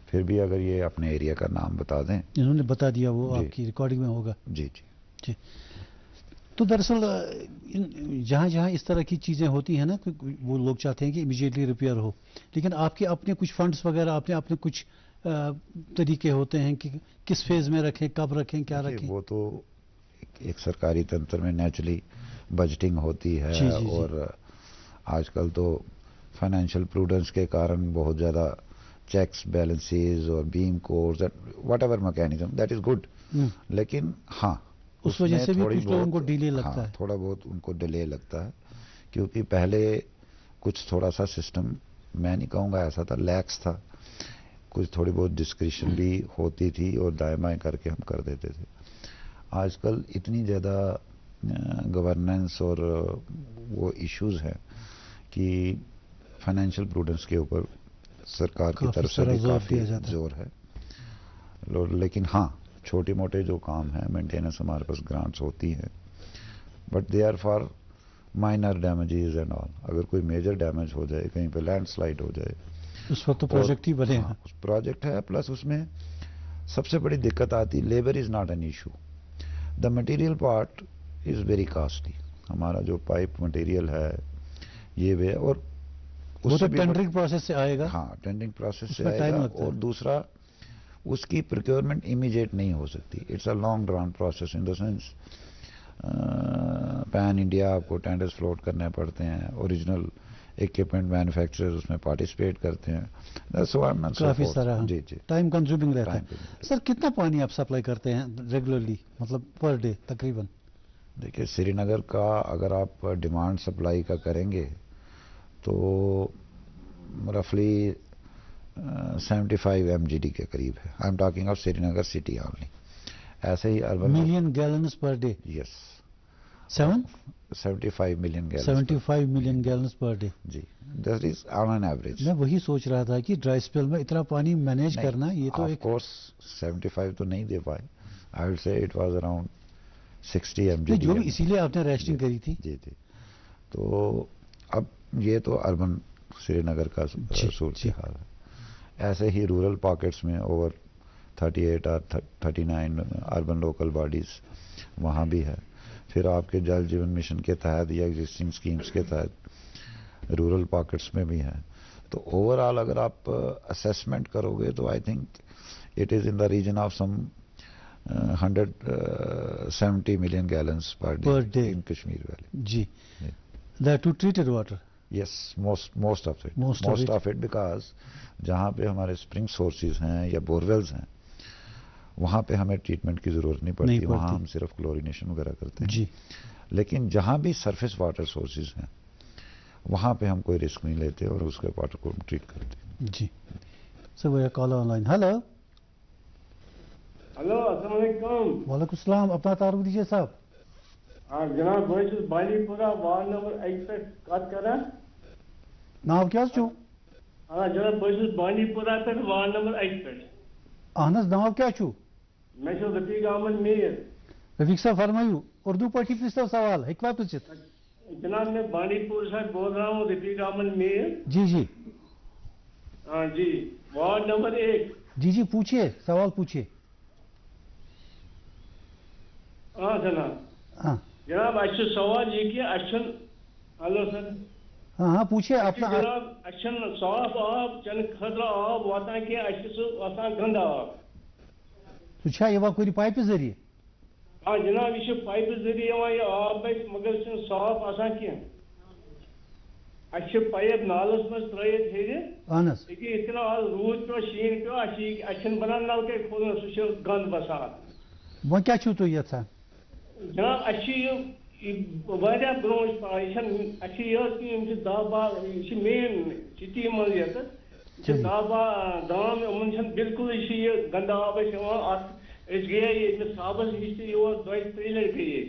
फिर भी अगर ये अपने एरिया का नाम बता दें। इन्होंने बता दिया, वो आपकी रिकॉर्डिंग में होगा। जी जी जी। तो दरअसल जहाँ जहाँ इस तरह की चीज़ें होती हैं ना, वो लोग चाहते हैं कि इमीडिएटली रिपेयर हो, लेकिन आपके अपने कुछ फंड्स वगैरह, आपने अपने कुछ तरीके होते हैं कि किस फेज में रखें, कब रखें, क्या रखें। वो तो एक सरकारी तंत्र में नेचुरली बजटिंग होती है। जी, जी, और आजकल तो फाइनेंशियल प्रूडेंस के कारण बहुत ज़्यादा चेक्स, बैलेंसेज और beam codes, whatever mechanism, that is good. लेकिन हाँ, उस वजह से भी कुछ लोगों को डिले लगता है। थोड़ा बहुत उनको डिले लगता है, क्योंकि पहले कुछ थोड़ा सा सिस्टम, मैं नहीं कहूँगा ऐसा था, लैक्स था, कुछ थोड़ी बहुत डिस्क्रिशन भी होती थी और दाएं बाएं करके हम कर देते थे। आजकल इतनी ज़्यादा गवर्नेंस और वो इश्यूज हैं कि फाइनेंशियल प्रूडेंस के ऊपर सरकार की तरफ से भी काफ़ी जोर है। लेकिन हाँ, छोटे मोटे जो काम है, मेंटेनेंस हमारे पास ग्रांट्स होती हैं, but they are for minor damages and all. अगर कोई मेजर डैमेज हो जाए, कहीं पे लैंडस्लाइड हो जाए, उस वक्त तो प्रोजेक्ट ही बने। हाँ, प्रोजेक्ट है, प्लस उसमें सबसे बड़ी दिक्कत आती, labour is not an issue, the material part is very costly. हमारा जो पाइप मटेरियल है ये वे, और वो तो टेंडरिंग प्रोसेस से आएगा। हाँ, टेंडरिंग प्रोसेस से आएगा। और दूसरा, उसकी प्रोक्योरमेंट इमीडिएट नहीं हो सकती। It's a long drown process in the sense pan India आपको टेंडर्स फ्लोट करने पड़ते हैं, ओरिजिनल इक्विपमेंट मैन्युफैक्चरर्स उसमें पार्टिसिपेट करते हैं। काफी सारा जी जी टाइम कंज्यूमिंग रहता है। सर कितना पानी आप सप्लाई करते हैं रेगुलरली, मतलब पर डे तकरीबन? देखिए श्रीनगर का अगर आप डिमांड सप्लाई का करेंगे तो रफली 75 MGD के करीब है। I am talking of Srinagar city only. ऐसे ही urban million gallons per day? Yes 75 million gallon 75 million gallons per day जी, that is on an average. मैं वही सोच रहा था कि ड्राई स्पेल में इतना पानी मैनेज करना ये तो एक कोर्स 75 तो नहीं दे पाए। I will say it was around 60 MGD जो भी, इसीलिए आपने रेस्टिंग करी थी। जी जी। तो अब ये तो अर्बन श्रीनगर का सूरत हाल है। ऐसे ही रूरल पॉकेट्स में ओवर 38 और 39 अर्बन लोकल बॉडीज वहाँ भी है। फिर आपके जल जीवन मिशन के तहत या एग्जिस्टिंग स्कीम्स के तहत रूरल पॉकेट्स में भी है। तो ओवरऑल अगर आप असेसमेंट करोगे तो I think it is in the region of some 170 million gallons per day in Kashmir valley. जी, that too treated water? Yes, most of it because जहाँ पे हमारे स्प्रिंग सोर्सेज हैं या बोरवेल्स हैं वहाँ पे हमें ट्रीटमेंट की जरूरत नहीं पड़ती। वहाँ हम सिर्फ क्लोरिनेशन वगैरह करते हैं जी। लेकिन जहाँ भी सरफेस वाटर सोर्सेज हैं वहाँ पे हम कोई रिस्क नहीं लेते और उसके वाटर को ट्रीट करते हैं। जी सर, वो कॉल ऑनलाइन। हेलो हेलो, अस्सलाम वालेकुम। वालेकुम सलाम, अपना तारुफ दीजिए साहब। हाँ जनाब, बह बानीपुरा वार्ड नंबर 1 पे कत कर। नाम क्या छो? हाँ जनाब, बह बानीपुरा पे वार्ड नंबर 1 पे। अहन नाम क्या छो? मैं रफीक अहमद मीर। रफीक साहब फरमायू, उर्दू पढ़ी प्लीज सवाल हिकवा पूछित। जनाब मैं बानीपुर से बोल रहा हूँ, रफीक अहमद मीर। जी जी। हाँ जी, वार्ड नंबर 1। जी जी पूछिए, सवाल पूछिए। हाँ जनाब। हाँ जनाब अच्छे सवाल ये कि अच्छन। Hello sir. हाँ हाँ पूछिए अपना। जनाब अच्छन साफ आब चन खतरा आब वाता कि अच्छे गंदा आब सुछा ये कोई पाइप जरिए? हाँ जनाब, ये पाइप जरिए ये आब मगर साफ आसान कह। अच्छे पाइप नालस मज त्रित हेर इतना रूद पे शीन पे अच्छन बनान नलके खोलन सह गंद बसान। वो क्या तुम यहां? जनाब वारिया ब्रो अच्छे 10 बार मेन सिटी मज 10 बार दाम बिल्कुल ये गंदा आब गए साबस नश योर 2-3 लट गए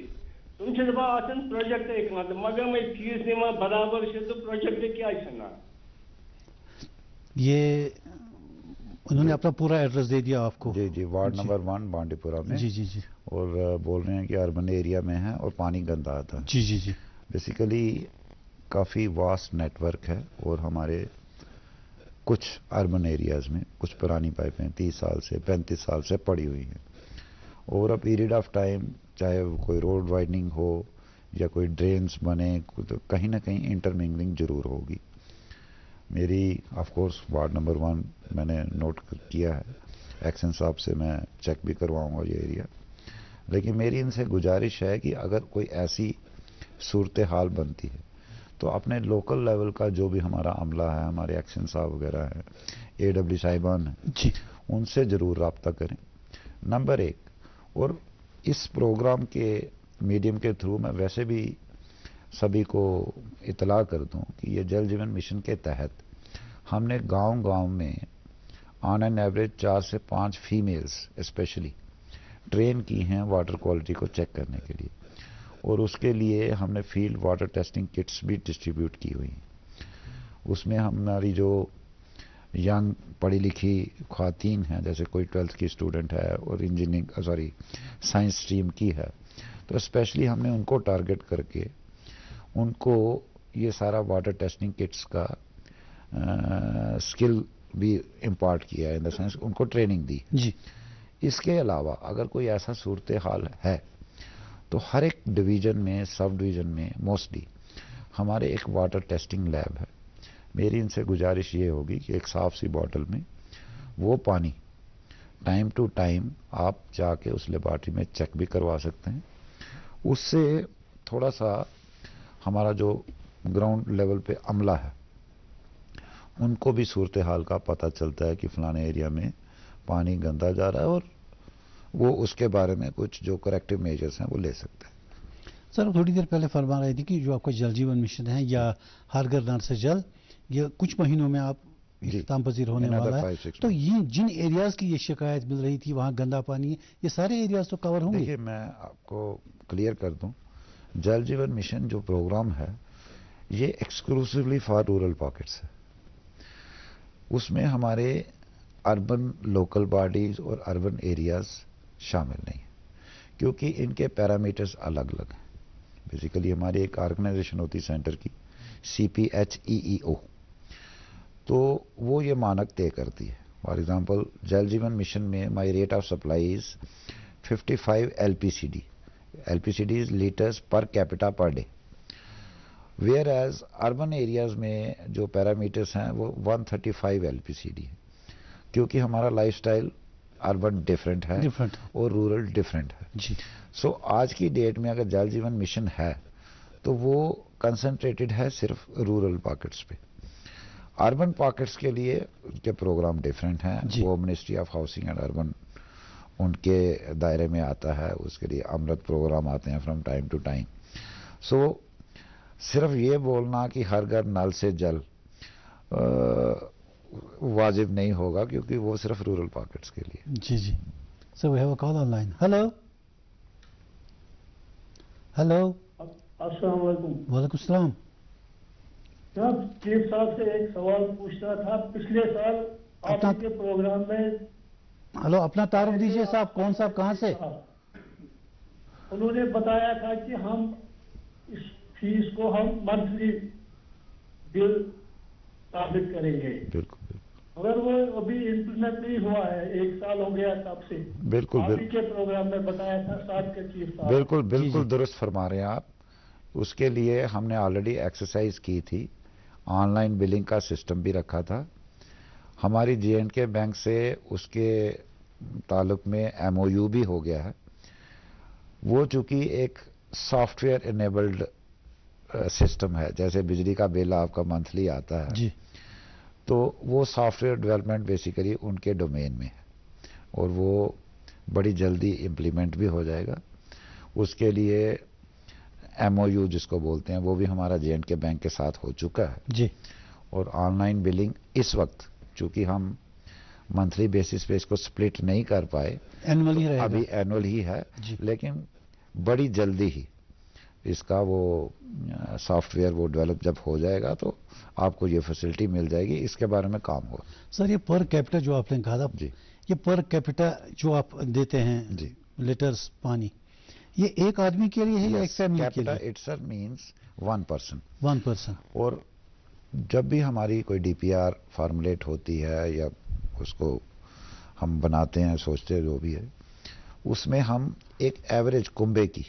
तुम दपान प्रोजेक्ट मगर मैं फीस निमा बराबर तो प्रोजेक्ट क्या ये उन्होंने अपना पूरा एड्रेस दे दिया आपको? जी जी, वार्ड नंबर 1 बांडीपुरा में। जी जी जी। और बोल रहे हैं कि अर्बन एरिया में है और पानी गंदा आता है। जी जी जी। बेसिकली काफ़ी वास्ट नेटवर्क है और हमारे कुछ अर्बन एरियाज़ में कुछ पुरानी पाइपें 30 साल से 35 साल से पड़ी हुई हैं। Over a period of time चाहे वो कोई रोड वाइडनिंग हो या कोई ड्रेन्स बने तो कहीं ना कहीं इंटरमिंगलिंग जरूर होगी। मेरी ऑफ कोर्स वार्ड नंबर 1 मैंने नोट किया है, एक्शन साहब से मैं चेक भी करवाऊंगा ये एरिया। लेकिन मेरी इनसे गुजारिश है कि अगर कोई ऐसी सूरत हाल बनती है तो अपने लोकल लेवल का जो भी हमारा अमला है, हमारे एक्शन साहब वगैरह है, AW साहिबान है जी, उनसे ज़रूर रब्ता करें नंबर 1। और इस प्रोग्राम के मीडियम के थ्रू मैं वैसे भी सभी को इतला कर दूं कि ये जल जीवन मिशन के तहत हमने गांव-गांव में ऑन एन एवरेज 4 से 5 फीमेल्स स्पेशली ट्रेन की हैं वाटर क्वालिटी को चेक करने के लिए। और उसके लिए हमने फील्ड वाटर टेस्टिंग किट्स भी डिस्ट्रीब्यूट की हुई हैं। उसमें हमारी जो यंग पढ़ी लिखी ख्वातीन हैं, जैसे कोई 12th की स्टूडेंट है और इंजीनियरिंग साइंस स्ट्रीम की है, तो स्पेशली हमने उनको टारगेट करके उनको ये सारा वाटर टेस्टिंग किट्स का स्किल भी इम्पार्ट किया है, इन द सेंस उनको ट्रेनिंग दी जी। इसके अलावा अगर कोई ऐसा सूरत हाल है तो हर एक डिवीज़न में, सब डिवीज़न में मोस्टली हमारे एक वाटर टेस्टिंग लैब है। मेरी इनसे गुजारिश ये होगी कि एक साफ सी बॉटल में वो पानी टाइम टू टाइम आप जाके उस लेबॉरेटरी में चेक भी करवा सकते हैं। उससे थोड़ा सा हमारा जो ग्राउंड लेवल पे अमला है, उनको भी सूरत हाल का पता चलता है कि फलाने एरिया में पानी गंदा जा रहा है और वो उसके बारे में कुछ जो करेक्टिव मेजर्स हैं वो ले सकते हैं। सर थोड़ी देर पहले फरमा रहे थे कि जो आपका जल जीवन मिशन है या हर घर नल से जल, ये कुछ महीनों में आप इख्तिताम पजीर होने वाला है, तो ये जिन एरियाज की ये शिकायत मिल रही थी वहाँ गंदा पानी है, ये सारे एरियाज तो कवर होंगे? देखिए मैं आपको क्लियर कर दूं, जल जीवन मिशन जो प्रोग्राम है ये एक्सक्लूसिवली फॉर रूरल पॉकेट्स है। उसमें हमारे अर्बन लोकल बॉडीज और अर्बन एरियाज शामिल नहीं है, क्योंकि इनके पैरामीटर्स अलग अलग हैं। बेसिकली हमारी एक ऑर्गेनाइजेशन होती सेंटर की, CPHEEO, तो वो ये मानक तय करती है। फॉर एग्जांपल जल जीवन मिशन में my rate of supply is 55 LPCD, LPCD is litres per capita per day, whereas urban areas में जो पैरामीटर्स हैं वो 135 LPCD है, क्योंकि हमारा लाइफस्टाइल अर्बन डिफरेंट है और रूरल डिफरेंट है जी। सो आज की डेट में अगर जल जीवन मिशन है तो वो कंसंट्रेटेड है सिर्फ रूरल पॉकेट्स पे। अर्बन पॉकेट्स के लिए उनके प्रोग्राम डिफरेंट हैं, वो ministry of housing and urban उनके दायरे में आता है, उसके लिए अमृत प्रोग्राम आते हैं फ्रॉम टाइम टू टाइम। सो सिर्फ ये बोलना कि हर घर नल से जल वाजिब नहीं होगा, क्योंकि वो सिर्फ रूरल पॉकेट्स के लिए। जी जी। So we have a call online. Hello hello. अस्सलाम वालेकुम। वालेकुम सलाम। जनाब चीफ साहब से एक सवाल पूछना था। पिछले साल आपके प्रोग्राम में, हेलो अपना तारुफ दीजिए साहब, कौन साहब कहाँ से? उन्होंने बताया था कि हम इस फीस को हम मंथली बिल साबित करेंगे। बिल्कुल, मगर वो अभी इम्प्लीमेंट नहीं हुआ है, 1 साल हो गया तब से। बिल्कुल आपके के प्रोग्राम में बताया था साथ के चीफ साहब। बिल्कुल बिल्कुल दुरुस्त फरमा रहे हैं आप। उसके लिए हमने ऑलरेडी एक्सरसाइज की थी, ऑनलाइन बिलिंग का सिस्टम भी रखा था। हमारी J&K बैंक से उसके ताल्लुक में MOU भी हो गया है। वो चूंकि एक सॉफ्टवेयर इनेबल्ड सिस्टम है, जैसे बिजली का बिल आपका मंथली आता है जी, तो वो सॉफ्टवेयर डेवलपमेंट बेसिकली उनके डोमेन में है और वो बड़ी जल्दी इम्प्लीमेंट भी हो जाएगा। उसके लिए MOU जिसको बोलते हैं वो भी हमारा J&K बैंक के साथ हो चुका है जी। और ऑनलाइन बिलिंग इस वक्त चूंकि हम मंथली बेसिस पे इसको स्प्लिट नहीं कर पाए, एनुअल ही रहेगा, अभी एनुअल ही है, लेकिन बड़ी जल्दी ही इसका वो सॉफ्टवेयर वो डेवलप जब हो जाएगा तो आपको ये फैसिलिटी मिल जाएगी। इसके बारे में काम हो। सर ये पर कैपिटा जो आपने कहा था जी, ये पर कैपिटा जो आप देते हैं जी लीटर्स पानी, ये एक आदमी के लिए है या एक फैमिली के लिए? It's means 1 person. 1 पर्सन। और जब भी हमारी कोई DPR फॉर्मुलेट होती है या उसको हम बनाते हैं, सोचते हैं जो भी है, उसमें हम एक एवरेज कुंबे की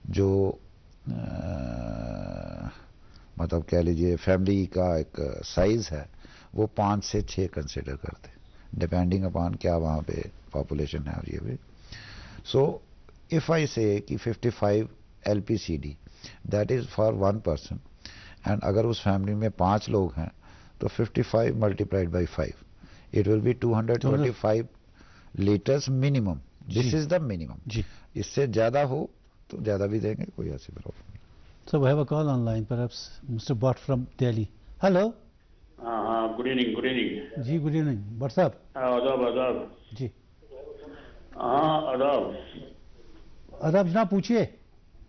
जो मतलब कह लीजिए फैमिली का एक साइज है वो 5 से 6 कंसिडर करते हैं, डिपेंडिंग अपॉन क्या वहाँ पे पॉपुलेशन है और ये भी। सो इफ आई से कि 55 LPCD that is for 1 person, and अगर उस फैमिली में 5 लोग हैं तो 55 multiplied by 5 it will be 225 litres minimum. This is the minimum. इससे ज्यादा हो तो ज्यादा भी देंगे, कोई ऐसी प्रॉब्लम नहीं। So we have a call online, perhaps Mr. Bhatt from Delhi. Hello. Good evening. Good evening जी, गुड इवनिंग। What's up? आदाब आदाब जी। आदाब आदाब जनाब, पूछिए।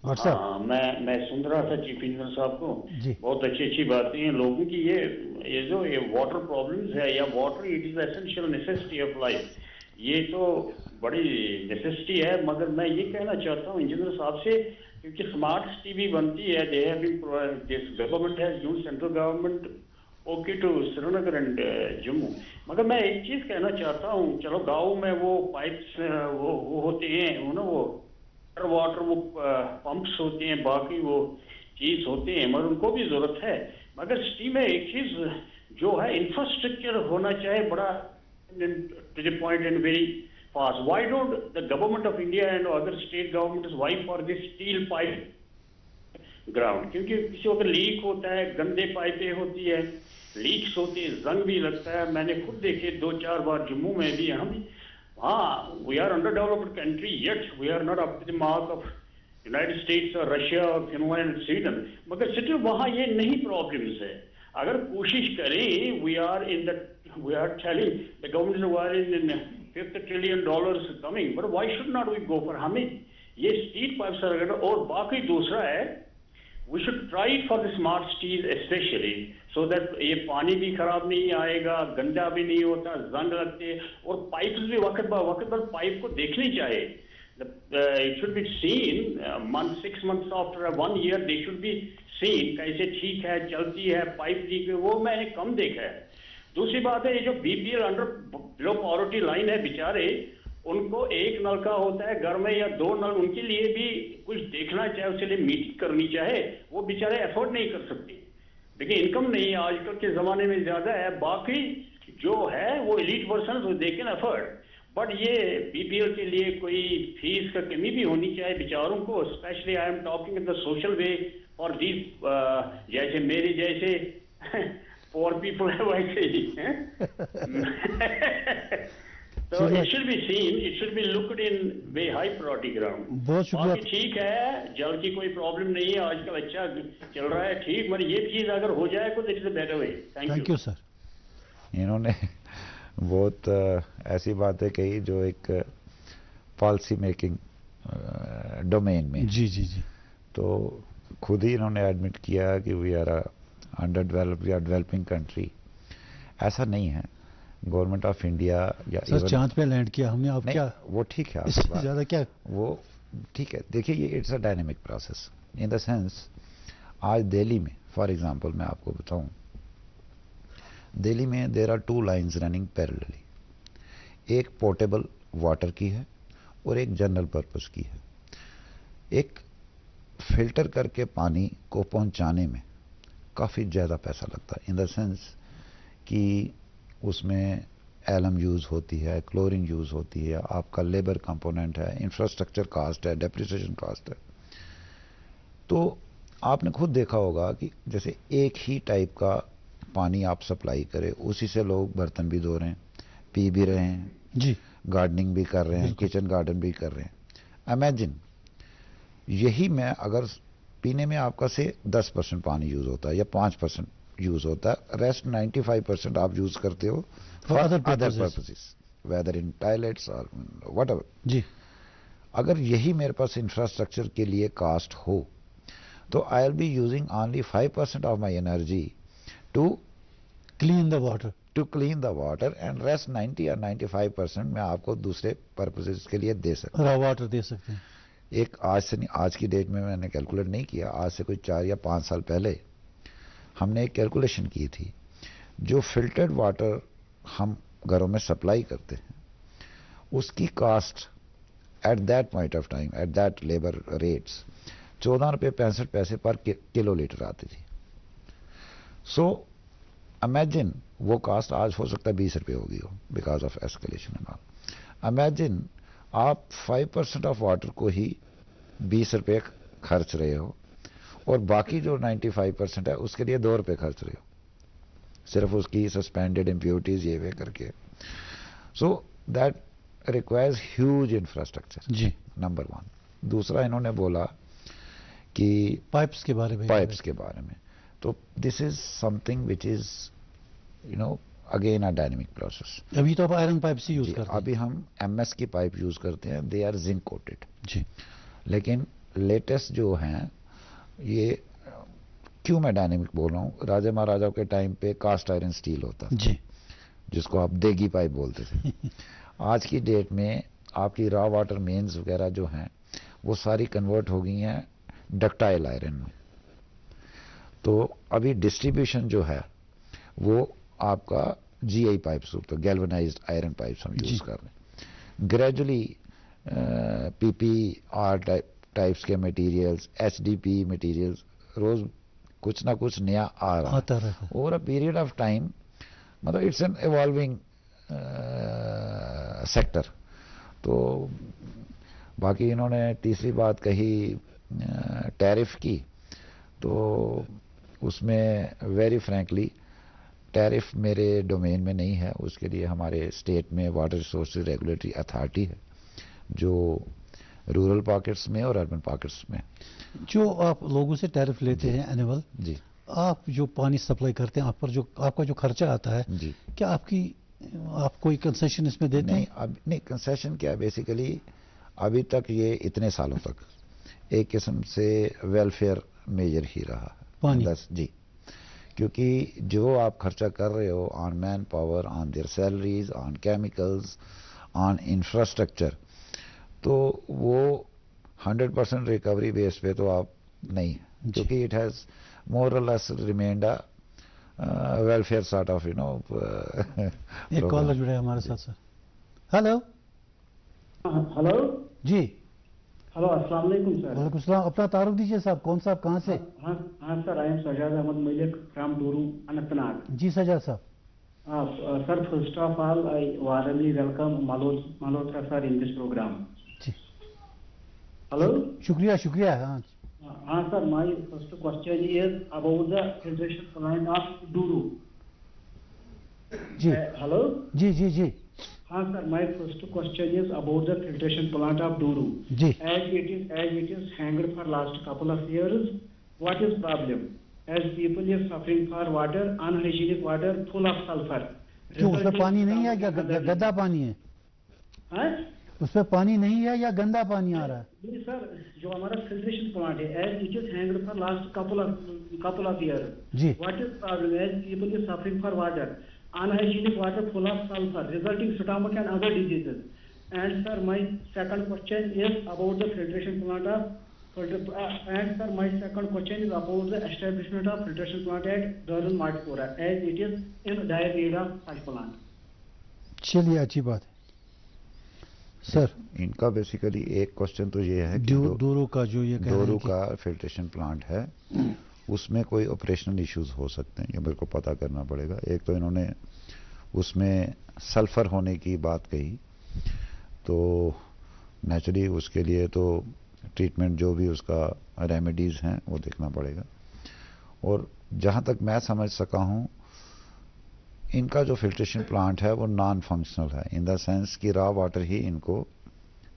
What's up? मैं सुन रहा था चीफ इंजीनियर साहब को जी। बहुत अच्छी अच्छी बातें हैं लोगों की। ये जो ये वाटर प्रॉब्लम्स है या water it is essential necessity of life, ये तो बड़ी नेसेसिटी है। मगर मैं ये कहना चाहता हूँ इंजीनियर साहब से, क्योंकि स्मार्ट सिटी भी बनती है, they have been this government has used, central government okay to Srinagar and Jammu. मगर मैं एक चीज कहना चाहता हूँ, चलो गाँव में वो पाइप्स वो होते हैं, वो वाटर वो पंप्स होते हैं, बाकी वो चीज होते हैं, मगर उनको भी जरूरत है। मगर सिटी में एक चीज जो है इंफ्रास्ट्रक्चर होना चाहिए बड़ा to the point and very fast. Why don't the government of India and other state governments vie for this steel pipe ground, क्योंकि किसी वक्त लीक होता है, गंदे पाइपें होती है, लीक्स होती है, जंग भी लगता है। मैंने खुद देखे 2-4 बार जम्मू में भी। हम हाँ, we are under developed country, yet we are not up to the mark of United States और रशिया और फिनलैंड, स्वीडन, मगर स्टिल वहाँ ये नहीं प्रॉब्लम्स है। अगर कोशिश करें, we are telling the government in $5 trillion coming, but why should not we go for? हमें ये स्ट्रीट पाइप सर। और बाकी दूसरा है, we should try for the smart cities specially, so that ये पानी भी खराब नहीं आएगा, गंदा भी नहीं होता, जंग लगते, और पाइप्स भी वक्त पर पाइप को देखनी चाहिए। It should be seen 6 months after 1 year, they should be seen कैसे ठीक है, चलती है, पाइप लीक है, वो मैंने कम देखा है। दूसरी बात है, ये जो BPL under below poverty line है, बेचारे उनको एक नल का होता है घर में या 2 नल, उनके लिए भी कुछ देखना चाहिए, उसके लिए मीटिंग करनी चाहिए। वो बेचारे एफोर्ड नहीं कर सकते, देखिए इनकम नहीं है, आजकल के जमाने में ज्यादा है। बाकी जो है वो elite person they can afford, but ये BPL के लिए कोई फीस का कमी भी होनी चाहिए बेचारों को। Specially I am talking in the social way for these, जैसे मेरे जैसे पोअर पीपल है वैसे ही तो it should be seen, it should be looked in way high priority ground. बहुत शुक्रिया। ठीक है, जल की कोई प्रॉब्लम नहीं है, आजकल अच्छा चल रहा है, ठीक, मगर ये चीज अगर हो जाए तो it is a better way. Thank you sir. इन्होंने बहुत ऐसी बातें कही जो एक पॉलिसी मेकिंग डोमेन में। जी जी जी। तो खुद ही इन्होंने एडमिट किया कि वी आर अंडर डेवलप्ड या डेवलपिंग कंट्री। ऐसा नहीं है। गवर्नमेंट ऑफ इंडिया या सर चांद पे लैंड किया हमने, अब क्या वो ठीक है, इससे ज्यादा क्या वो ठीक है। देखिए ये it's a dynamic process in the sense, आज दिल्ली में फॉर एग्जांपल मैं आपको बताऊं, दिल्ली में there are 2 lines running parallelly, एक पोर्टेबल वाटर की है और एक जनरल पर्पस की है। एक फिल्टर करके पानी को पहुंचाने में काफ़ी ज़्यादा पैसा लगता है, इन द सेंस कि उसमें एलम यूज़ होती है, क्लोरीन यूज़ होती है, आपका लेबर कंपोनेंट है, इंफ्रास्ट्रक्चर कास्ट है, डेप्रिसिएशन कास्ट है। तो आपने खुद देखा होगा कि जैसे एक ही टाइप का पानी आप सप्लाई करें, उसी से लोग बर्तन भी धो रहे हैं, पी भी रहे हैं जी, गार्डनिंग भी कर रहे हैं, किचन गार्डन भी कर रहे हैं। इमेजिन यही मैं अगर पीने में आपका से 10% पानी यूज होता है या 5% यूज होता है, रेस्ट 95% आप यूज करते हो for other purposes, whether in toilets और व्हाटएवर। जी, अगर यही मेरे पास इंफ्रास्ट्रक्चर के लिए कास्ट हो तो I will be using only 5% of my energy to clean the water, and rest 90 or 95% मैं आपको दूसरे पर्पसेस के लिए दे सकता हूँ, रॉ वाटर दे सकते हैं। एक आज से नहीं, आज की डेट में मैंने कैलकुलेट नहीं किया, आज से कोई 4 या 5 साल पहले हमने एक कैलकुलेशन की थी, जो फिल्टर्ड वाटर हम घरों में सप्लाई करते हैं उसकी cost at that point of time, at that labour rates ₹14.65 per kilo litre आती थी। सो इमेजिन वो कास्ट आज हो सकता है ₹20 होगी हो, because of escalation and all. Imagine आप 5% ऑफ वाटर को ही ₹20 खर्च रहे हो और बाकी जो 95% है उसके लिए ₹2 खर्च रहे हो, सिर्फ उसकी सस्पेंडेड इम्प्योरिटीज ये वे करके। So that requires huge infrastructure, जी, नंबर 1। दूसरा इन्होंने बोला कि पाइप्स के बारे में, तो this is something which is again a dynamic process. अभी तो आप आयरन पाइप से यूज करते हैं, अभी हम MS की पाइप यूज करते हैं, दे आर जिंक कोटेड जी, लेकिन लेटेस्ट जो हैं ये, क्यों मैं डायनेमिक बोल रहा हूँ, राजा महाराजाओं के टाइम पे कास्ट आयरन स्टील होता जी, जिसको आप देगी पाइप बोलते थे। आज की डेट में आपकी रॉ वाटर मेन्स वगैरह जो हैं वो सारी कन्वर्ट हो गई हैं डक्टाइल आयरन में। तो अभी डिस्ट्रीब्यूशन जो है वो आपका GI पाइप्स, तो गैल्वेनाइज्ड आयरन पाइप्स हम यूज कर रहे हैं। ग्रेजुअली PPR टाइप्स के मटेरियल्स, HDP मटेरियल्स, रोज कुछ ना कुछ नया आ रहा है over a period of time. मतलब इट्स एन इवॉल्विंग सेक्टर। तो बाकी इन्होंने तीसरी बात कही टैरिफ की, तो उसमें वेरी फ्रैंकली टैरिफ मेरे डोमेन में नहीं है। उसके लिए हमारे स्टेट में वाटर रिसोर्सेज रेगुलेटरी अथॉरिटी है जो रूरल पॉकेट्स में और अर्बन पॉकेट्स में। जो आप लोगों से टैरिफ लेते हैं एनुअल, जी, आप जो पानी सप्लाई करते हैं, आप पर जो आपका जो खर्चा आता है, जी, क्या आप कोई कंसेशन इसमें देते हैं? अब नहीं, कंसेशन क्या, बेसिकली अभी तक ये इतने सालों तक एक किस्म से वेलफेयर मेजर ही रहा पानी। जी, क्योंकि जो आप खर्चा कर रहे हो on man power, on their salaries, on chemicals, on infrastructure, तो वो 100% रिकवरी बेस पे तो आप नहीं, क्योंकि इट हैज मोर और less remained a welfare sort of एक कॉलर जुड़े हमारे साथ सर। हेलो। हेलो जी। हेलो, अस्सलाम वालेकुम सर। वालेकुम सलाम। अपना तारुफ दीजिए साहब, कौन साहब, कहाँ से? हाँ sir, I am Sajad Ahmad Malik from Doru, Anantnag. जी सजाद साहब। Sir, first of all I वारली welcome Malhotra sir in this program. जी। हेलो। शुक्रिया शुक्रिया। हाँ sir, my first question is about the filtration plant of Duru. जी। हेलो। जी जी जी। हाँ sir, my first question is about the filtration plant of Duru. जी। As it is hanged for last couple of years, what is problem? As people is suffering for water, unhygienic water full of sulfur. क्यों, उसमें पानी नहीं है क्या? गंदा पानी है? हाँ? उसमें पानी नहीं है या गंदा पानी आ रहा है? नहीं सर, जो हमारा फिल्ट्रेशन प्लांट है, as it is hanged for last couple of years. जी। What is problem? As people is suffering for water, unhygienic water full of sulfur, resulting stomach and other diseases. And sir, my second question is about the filtration plant of and sir, my second question is about the establishment of filtration plant at Darul Matpura, as it is in dire need of such plant. चलिए, अच्छी बात है sir. इनका basically एक question तो ये है कि डोरू का जो ये डोरू का फिल्ट्रेशन प्लांट है, उसमें कोई ऑपरेशनल इश्यूज हो सकते हैं, ये मेरे को पता करना पड़ेगा। एक तो इन्होंने उसमें सल्फर होने की बात कही, तो नेचुरली उसके लिए तो ट्रीटमेंट जो भी उसका रेमेडीज हैं वो देखना पड़ेगा। और जहाँ तक मैं समझ सका हूँ, इनका जो फिल्ट्रेशन प्लांट है वो नॉन फंक्शनल है, इन द सेंस कि रॉ वाटर ही इनको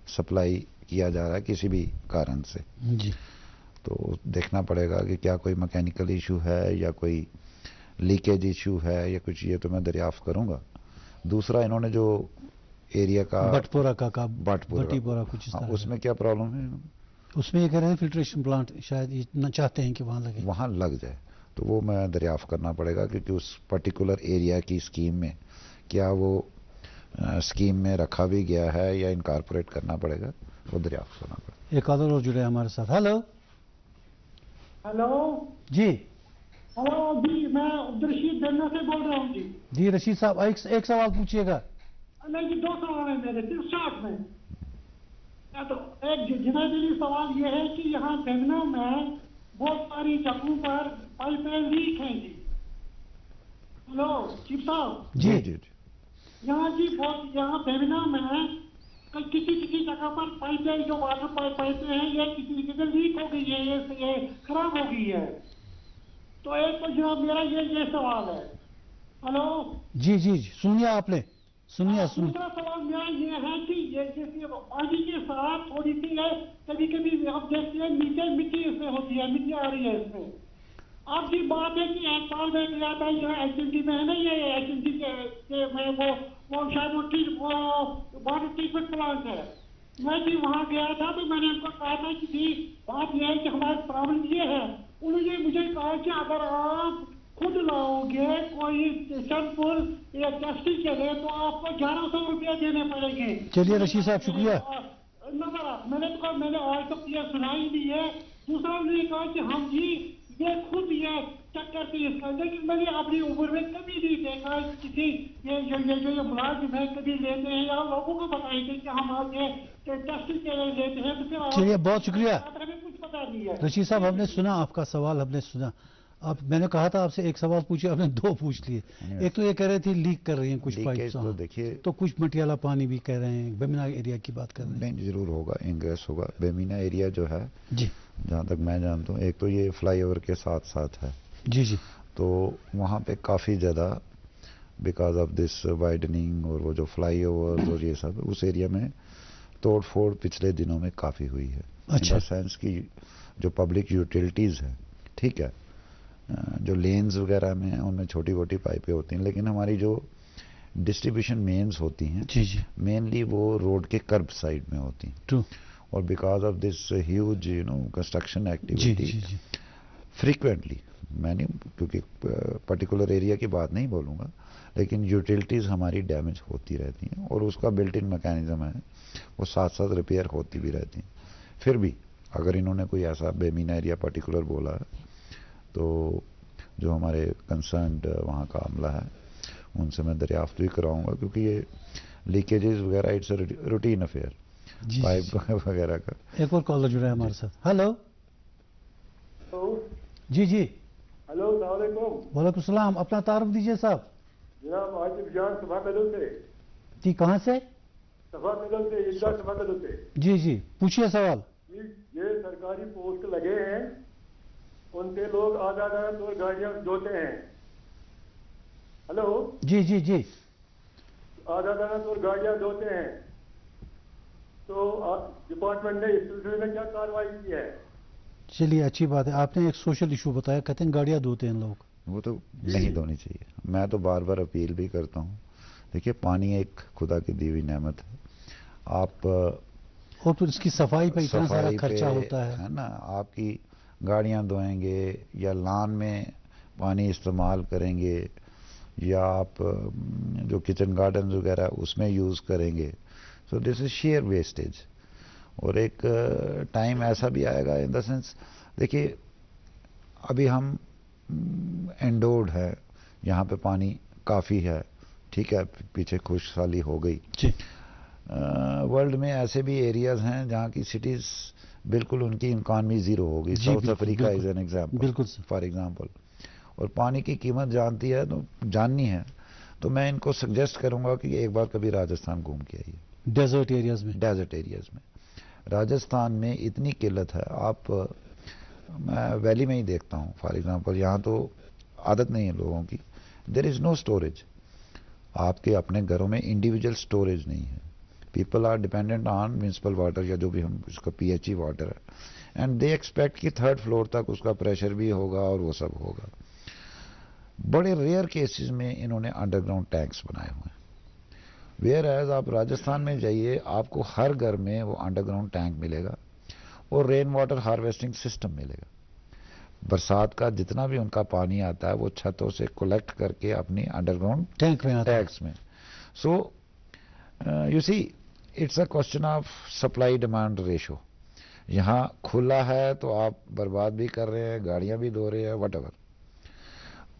सप्लाई किया जा रहा है किसी भी कारण से। जी। तो देखना पड़ेगा कि क्या कोई मैकेनिकल इशू है या कोई लीकेज इशू है या कुछ, ये तो मैं दरियाफ्त करूंगा। दूसरा, इन्होंने जो एरिया का बटपोरा बटीपोरा कुछ, हाँ, उसमें क्या प्रॉब्लम है? उसमें ये कह रहे हैं फिल्ट्रेशन प्लांट शायद न चाहते हैं कि वहां लगे, वहां लग जाए, तो वो मैं दरियाफ्त करना पड़ेगा, क्योंकि उस पर्टिकुलर एरिया की स्कीम में क्या वो स्कीम में रखा भी गया है या इनकॉर्पोरेट करना पड़ेगा, वो दरियाफ्त करना पड़ेगा। एक और जुड़े हमारे साथ। हेलो। हेलो जी। हेलो जी, मैं अब्दुल दन्ना से बोल रहा हूँ जी। जी रशीद साहब, एक सवाल पूछिएगा। नहीं जी, दो सवाल है मेरे, सिर्फ शॉर्ट में। तो एक जिनादिली सवाल ये है कि यहाँ बेमना में बहुत सारी जगहों पर पाइपें लीक हैं जी। हेलो चीफ साहब। जी जी। यहाँ जी बहुत, यहाँ बेमना में किसी जगह पर पाइपें, जो वाटर पाइपें हैं, ये किसी जगह लीक हो गई है, ये खराब हो गई है। तो एक तो जनाब मेरा ये सवाल है। हेलो जी जी, सुनिए आपने, सुनिए। दूसरा सवाल मेरा ये है कि ये जैसे पानी के साथ थोड़ी सी है, कभी कभी आप देखते हैं नीचे मिट्टी इसमें होती है, मिट्टी आ रही है इसमें। आपकी बात है कि एक साल में गया था यहाँ HMD में है ना, ये HMD के में वो शायद वो वाटर ट्रीटमेंट प्लांट है। मैं भी वहाँ गया था, तो मैंने उनको कहा था कि जी बात यह है कि हमारी प्रॉब्लम ये है। उन्होंने मुझे कहा कि अगर आप खुद लाओगे कोई सैंपल या टेस्टिंग के लिए तो आपको 1100 रुपया देने पड़ेंगे। चलिए रशीद साहब, शुक्रिया। मैंने आज तक ये सुना ही नहीं है। दूसरा उन्होंने कहा कि हम जी ये खुद ये चेक करते हैं इसका, लेकिन मैंने अपनी उम्र में कभी नहीं देखा किसी ये मुलाजिम है कभी लेते हैं या लोगों को बताएंगे कि हम आज ये टेस्टिंग के लिए लेते हैं। तो फिर चलिए, बहुत शुक्रिया हमें कुछ पता नहीं है। रशीद साहब, हमने सुना आपका सवाल, हमने सुना। आप, मैंने कहा था आपसे एक सवाल पूछे, आपने दो पूछ लिए। एक तो ये कह रहे थे लीक कर रही हैं कुछ पाइप, तो देखिए, तो कुछ मटियाला पानी भी कह रहे हैं, बेमिना एरिया की बात कर रहे हैं। नहीं, जरूर होगा, इंग्रेस होगा। बेमिना एरिया जो है जी, जहाँ तक मैं जानता हूँ। एक तो ये फ्लाईओवर के साथ साथ है जी जी, तो वहाँ पे काफ़ी ज़्यादा बिकॉज ऑफ दिस वाइडनिंग और वो जो फ्लाईओवर और ये सब उस एरिया में तोड़ फोड़ पिछले दिनों में काफ़ी हुई है। अच्छा। इन द सेंस की जो पब्लिक यूटिलिटीज़ हैं, ठीक है, जो लेन्स वगैरह में उनमें छोटी छोटी पाइपें होती हैं, लेकिन हमारी जो डिस्ट्रीब्यूशन मेन्स होती हैं जी जी, मेनली वो रोड के कर्ब साइड में होती हैं। ट्रू। और because of this huge construction जी एक्टिविटी जी जी, फ्रीक्वेंटली, मैं नहीं क्योंकि पर्टिकुलर एरिया की बात नहीं बोलूँगा, लेकिन यूटिलिटीज़ हमारी डैमेज होती रहती हैं और उसका बिल्ट इन मैकेनिज्म है, वो साथ साथ रिपेयर होती भी रहती हैं। फिर भी अगर इन्होंने कोई ऐसा बेमीना एरिया पर्टिकुलर बोला है तो जो हमारे कंसर्न्ड वहाँ का अमला है उनसे मैं दरियाफ्त भी कराऊंगा, क्योंकि ये लीकेजेस वगैरह इट्स रूटीन अफेयर पाइप वगैरह का। एक और कॉलर जुड़ा है हमारे साथ। हेलो जी जी, हेलो, अस्सलाम वालेकुम। वालेकुम सलाम, अपना तारुफ दीजिए साहब। जनाब आसिफ जान सभा कदम से। जी, कहाँ से? सभा कदम से, ईदगाह सभा कदम से। जी जी, पूछिए सवाल। ये सरकारी पोस्ट लगे हैं, उनसे लोग आधा तो गाड़ियां धोते हैं। हेलो जी जी जी, आधा तो गाड़ियां धोते हैं, तो डिपार्टमेंट ने इस सिलसिले में क्या कार्रवाई की है? चलिए अच्छी बात है, आपने एक सोशल इशू बताया, कहते हैं गाड़ियां धोते हैं लोग। वो तो नहीं धोनी चाहिए। मैं तो बार बार अपील भी करता हूँ, देखिए पानी एक खुदा की दी हुई नेमत है। आप और तो इसकी सफाई पे इतना सारा खर्चा होता है ना, आपकी गाड़ियां धोएंगे या लान में पानी इस्तेमाल करेंगे या आप जो किचन गार्डन वगैरह उसमें यूज़ करेंगे, so this is share wastage. और एक टाइम ऐसा भी आएगा इन द सेंस, देखिए अभी हम एंडोर्ड है, यहाँ पे पानी काफ़ी है, ठीक है, पीछे खुशहाली हो गई। वर्ल्ड में ऐसे भी एरियाज हैं जहाँ की सिटीज़ बिल्कुल उनकी इकॉनमी ज़ीरो हो गई। South Africa is an example, for example. और पानी की कीमत जाननी है तो मैं इनको सजेस्ट करूँगा कि एक बार कभी राजस्थान घूम के आइए। डेजर्ट एरियाज में राजस्थान में इतनी किल्लत है। आप मैं वैली में ही देखता हूँ फॉर एग्जांपल, यहाँ तो आदत नहीं है लोगों की, देयर इज़ नो स्टोरेज। आपके अपने घरों में इंडिविजुअल स्टोरेज नहीं है। People are dependent on municipal water या जो भी हम उसका पीएचई वाटर है, एंड दे एक्सपेक्ट कि 3rd फ्लोर तक उसका प्रेशर भी होगा और वो सब होगा। बड़े रेयर केसेस में इन्होंने अंडरग्राउंड टैंक्स बनाए हुए हैं। वेयर एज आप राजस्थान में जाइए, आपको हर घर में वो अंडरग्राउंड टैंक मिलेगा और रेन वाटर हार्वेस्टिंग सिस्टम मिलेगा। बरसात का जितना भी उनका पानी आता है वो छतों से कलेक्ट करके अपनी अंडरग्राउंड टैंक्स में। So you see it's a question of supply demand ratio. यहाँ खुला है तो आप बर्बाद भी कर रहे हैं, गाड़ियां भी धो रहे हैं, व्हाटएवर।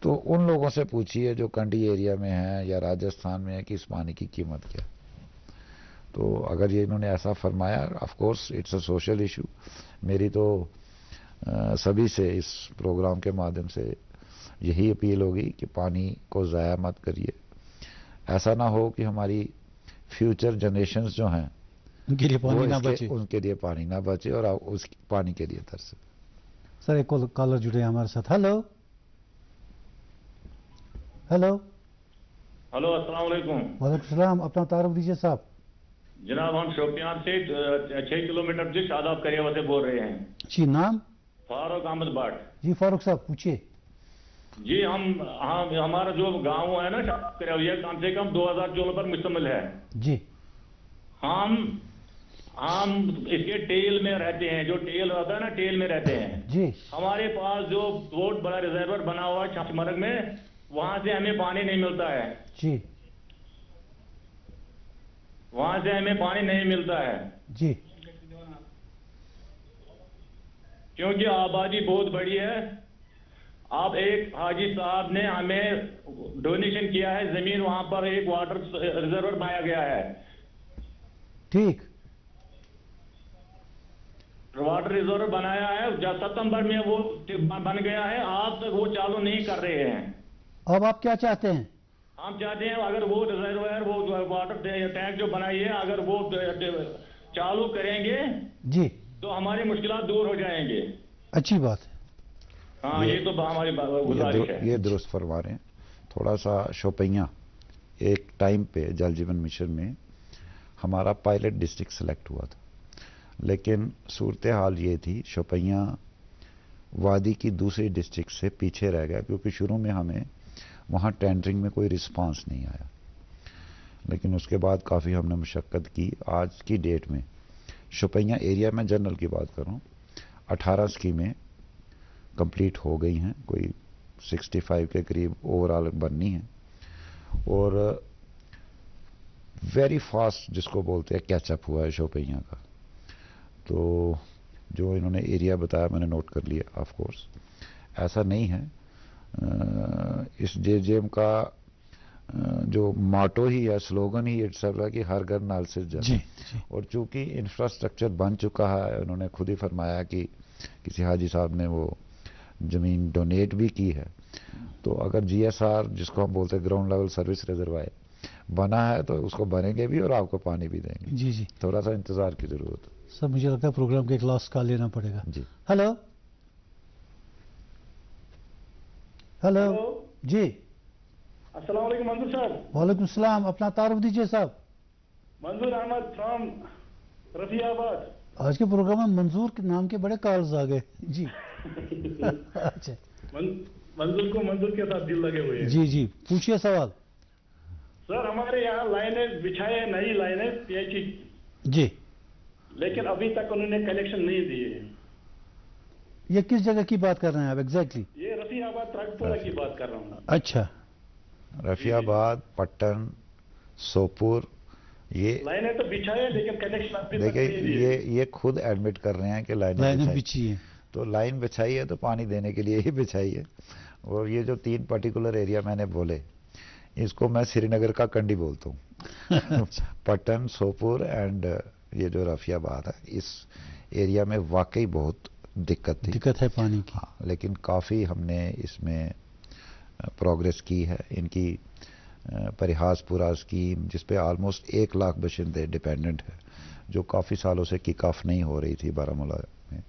तो उन लोगों से पूछिए जो कंडी एरिया में है या राजस्थान में है कि इस पानी की कीमत क्या। तो अगर ये इन्होंने ऐसा फरमाया, of course it's a social issue. मेरी तो सभी से इस प्रोग्राम के माध्यम से यही अपील होगी कि पानी को ज़ाया मत करिए। ऐसा ना हो कि हमारी फ्यूचर जनरेशंस जो हैं उनके लिए पानी ना बचे और उस पानी के लिए तरसे। सर एक कॉलर जुड़े हमारे साथ। हेलो अस्सलाम वालेकुम। वालेकुम सलाम, अपना तारुफ दीजिए साहब। जनाब हम शोपियान से 6 किलोमीटर जिस आदाब करियावा से बोल रहे हैं। जी, नाम? फारूक अहमद भट्ट। जी फारूक साहब पूछिए। जी हमारा जो गांव है ना करियावा, ये कम से कम 2000 चोलों पर मुश्तमिल है। जी, हम इसके टेल में रहते हैं, जो टेल होता है ना, टेल में रहते हैं जी। हमारे पास जो बहुत बड़ा रिजर्वर बना हुआ है छाछमरग में, वहां से हमें पानी नहीं मिलता है जी। वहां से हमें पानी नहीं मिलता है जी, क्योंकि आबादी बहुत बड़ी है। अब एक हाजी साहब ने हमें डोनेशन किया है जमीन, वहां पर एक वाटर रिजर्वर बनाया गया है। ठीक, वाटर रिजर्वर बनाया है, जब सितंबर में वो बन गया है, आज तक वो चालू नहीं कर रहे हैं। अब आप क्या चाहते हैं? हम चाहते हैं अगर वो रिजर्वायर, वो वाटर टैंक जो बनाई है, अगर वो चालू करेंगे जी तो हमारी मुश्किलात दूर हो जाएंगे। अच्छी बात है। हाँ, ये तो हमारी गुजारिश है। ये दुरुस्त फरमा रहे हैं। थोड़ा सा शोपियां, एक टाइम पे जल जीवन मिशन में हमारा पायलट डिस्ट्रिक्ट सेलेक्ट हुआ था, लेकिन सूरत हाल ये थी शोपियां वादी की दूसरी डिस्ट्रिक्ट से पीछे रह गया, क्योंकि शुरू में हमें वहाँ टेंडरिंग में कोई रिस्पांस नहीं आया। लेकिन उसके बाद काफ़ी हमने मशक्क़त की। आज की डेट में शोपियां एरिया में, जनरल की बात कर रहा हूँ, 18 स्कीमें कंप्लीट हो गई हैं, कोई 65 के करीब ओवरऑल बननी है, और वेरी फास्ट जिसको बोलते हैं कैचअप हुआ है शोपियां का। तो जो इन्होंने एरिया बताया मैंने नोट कर लिया। ऑफ कोर्स ऐसा नहीं है, इस जेजेएम का जो माटो ही है, स्लोगन ही इट्सेल्फ है कि हर घर नल से जल। और चूंकि इंफ्रास्ट्रक्चर बन चुका है, उन्होंने खुद ही फरमाया कि किसी हाजी साहब ने वो जमीन डोनेट भी की है, तो अगर जीएसआर जिसको हम बोलते हैं ग्राउंड लेवल सर्विस रिजर्वायर बना है तो उसको बनेंगे भी और आपको पानी भी देंगे। जी जी, थोड़ा सा इंतजार की जरूरत है। सर मुझे लगता है प्रोग्राम के एक लास्ट कॉल लेना पड़ेगा। जी, हेलो हेलो जी, अस्सलाम वालेकुम मंजूर साहब। वालेकुम सलाम, अपना तारुफ दीजिए साहब। मंजूर अहमद फ्रॉम रफियाबाद। आज के प्रोग्राम में मंजूर के नाम के बड़े कॉल्स आ गए जी। अच्छा, मंजूर के साथ दिल लगे हुए हैं। जी जी, पूछिए सवाल। सर हमारे यहाँ लाइनें बिछाए, नई लाइनें पीएचई जी, लेकिन अभी तक उन्होंने कनेक्शन नहीं दिए। ये किस जगह की बात कर रहे हैं आप एग्जैक्टली? ये रफियाबाद ट्रकपुरा की बात कर रहा हूँ। अच्छा, रफियाबाद, पट्टन, सोपुर, ये लाइनें तो बिछाए लेकिन कनेक्शन अभी तक देखिए नहीं दिए। ये खुद एडमिट कर रहे हैं कि लाइनें बिछी है। तो लाइन बिछाई है तो पानी देने के लिए ही बिछाई है। और ये जो 3 पर्टिकुलर एरिया मैंने बोले, इसको मैं श्रीनगर का कंडी बोलता हूँ। पट्टन, सोपुर एंड ये जो रफियाबाद है, इस एरिया में वाकई बहुत दिक्कत है पानी की। हाँ, लेकिन काफ़ी हमने इसमें प्रोग्रेस की है। इनकी परिहासपुरा स्कीम जिस पे ऑलमोस्ट 1 लाख बशिंदे डिपेंडेंट है, जो काफ़ी सालों से किक ऑफ नहीं हो रही थी बारामूला में,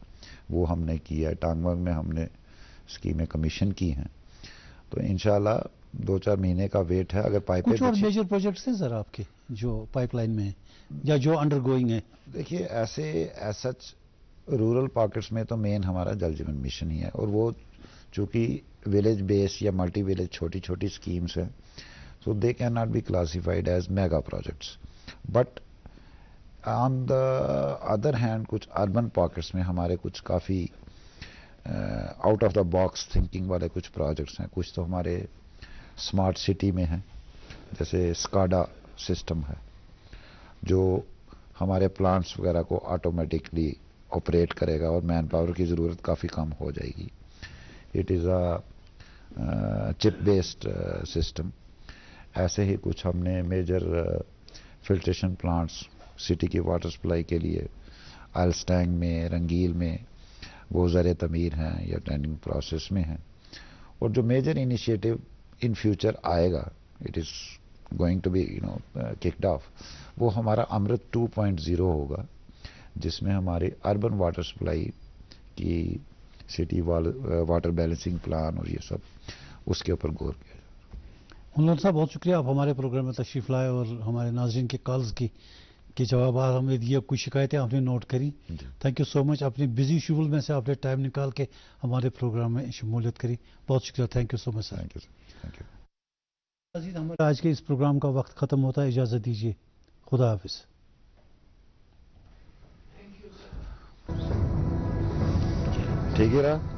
वो हमने किया है। टांगवंग में हमने स्कीमें कमीशन की हैं। तो इंशाल्लाह 2-4 महीने का वेट है। अगर पाइपें कुछ और मेजर प्रोजेक्ट्स हैं सर आपके जो पाइपलाइन में हैं या जो अंडर गोइंग है? देखिए ऐसे सच रूरल पॉकेट्स में तो मेन हमारा जल जीवन मिशन ही है, और वो चूंकि विलेज बेस या मल्टी विलेज छोटी छोटी स्कीम्स हैं, so they cannot be classified as mega projects. But on the other hand, कुछ अर्बन पॉकेट्स में हमारे कुछ काफ़ी out of the box thinking वाले कुछ प्रोजेक्ट्स हैं। कुछ तो हमारे स्मार्ट सिटी में हैं, जैसे स्काडा सिस्टम है जो हमारे प्लांट्स वगैरह को ऑटोमेटिकली ऑपरेट करेगा और मैन पावर की ज़रूरत काफ़ी कम हो जाएगी। It is a chip based system. ऐसे ही कुछ हमने मेजर फिल्ट्रेशन प्लांट्स सिटी की वाटर सप्लाई के लिए आइलस्टैंग में, रंगील में वो ज़र तमीर हैं या टेंडिंग प्रोसेस में हैं। और जो मेजर इनिशिएटिव इन फ्यूचर आएगा, it is going to be kicked off, वो हमारा अमृत 2.0 होगा, जिसमें हमारी अर्बन वाटर सप्लाई की सिटी वाटर बैलेंसिंग प्लान और ये सब उसके ऊपर गौर किया। मुल्ला साहब बहुत शुक्रिया, आप हमारे प्रोग्राम में तशरीफ़ लाए और हमारे नाज़रीन के कॉल्स के जवाब हमें दिए, कुछ शिकायतें आपने नोट करी। Thank you so much. अपने बिजी शेड्यूल में से आपने टाइम निकाल के हमारे प्रोग्राम में शमूलियत करी, बहुत शुक्रिया। Thank you so much sir. Thank you thank you. Aziz, हमारा आज के इस प्रोग्राम का वक्त ख़त्म होता है, इजाज़त दीजिए, खुदा हाफिज़। ठीक है रहा।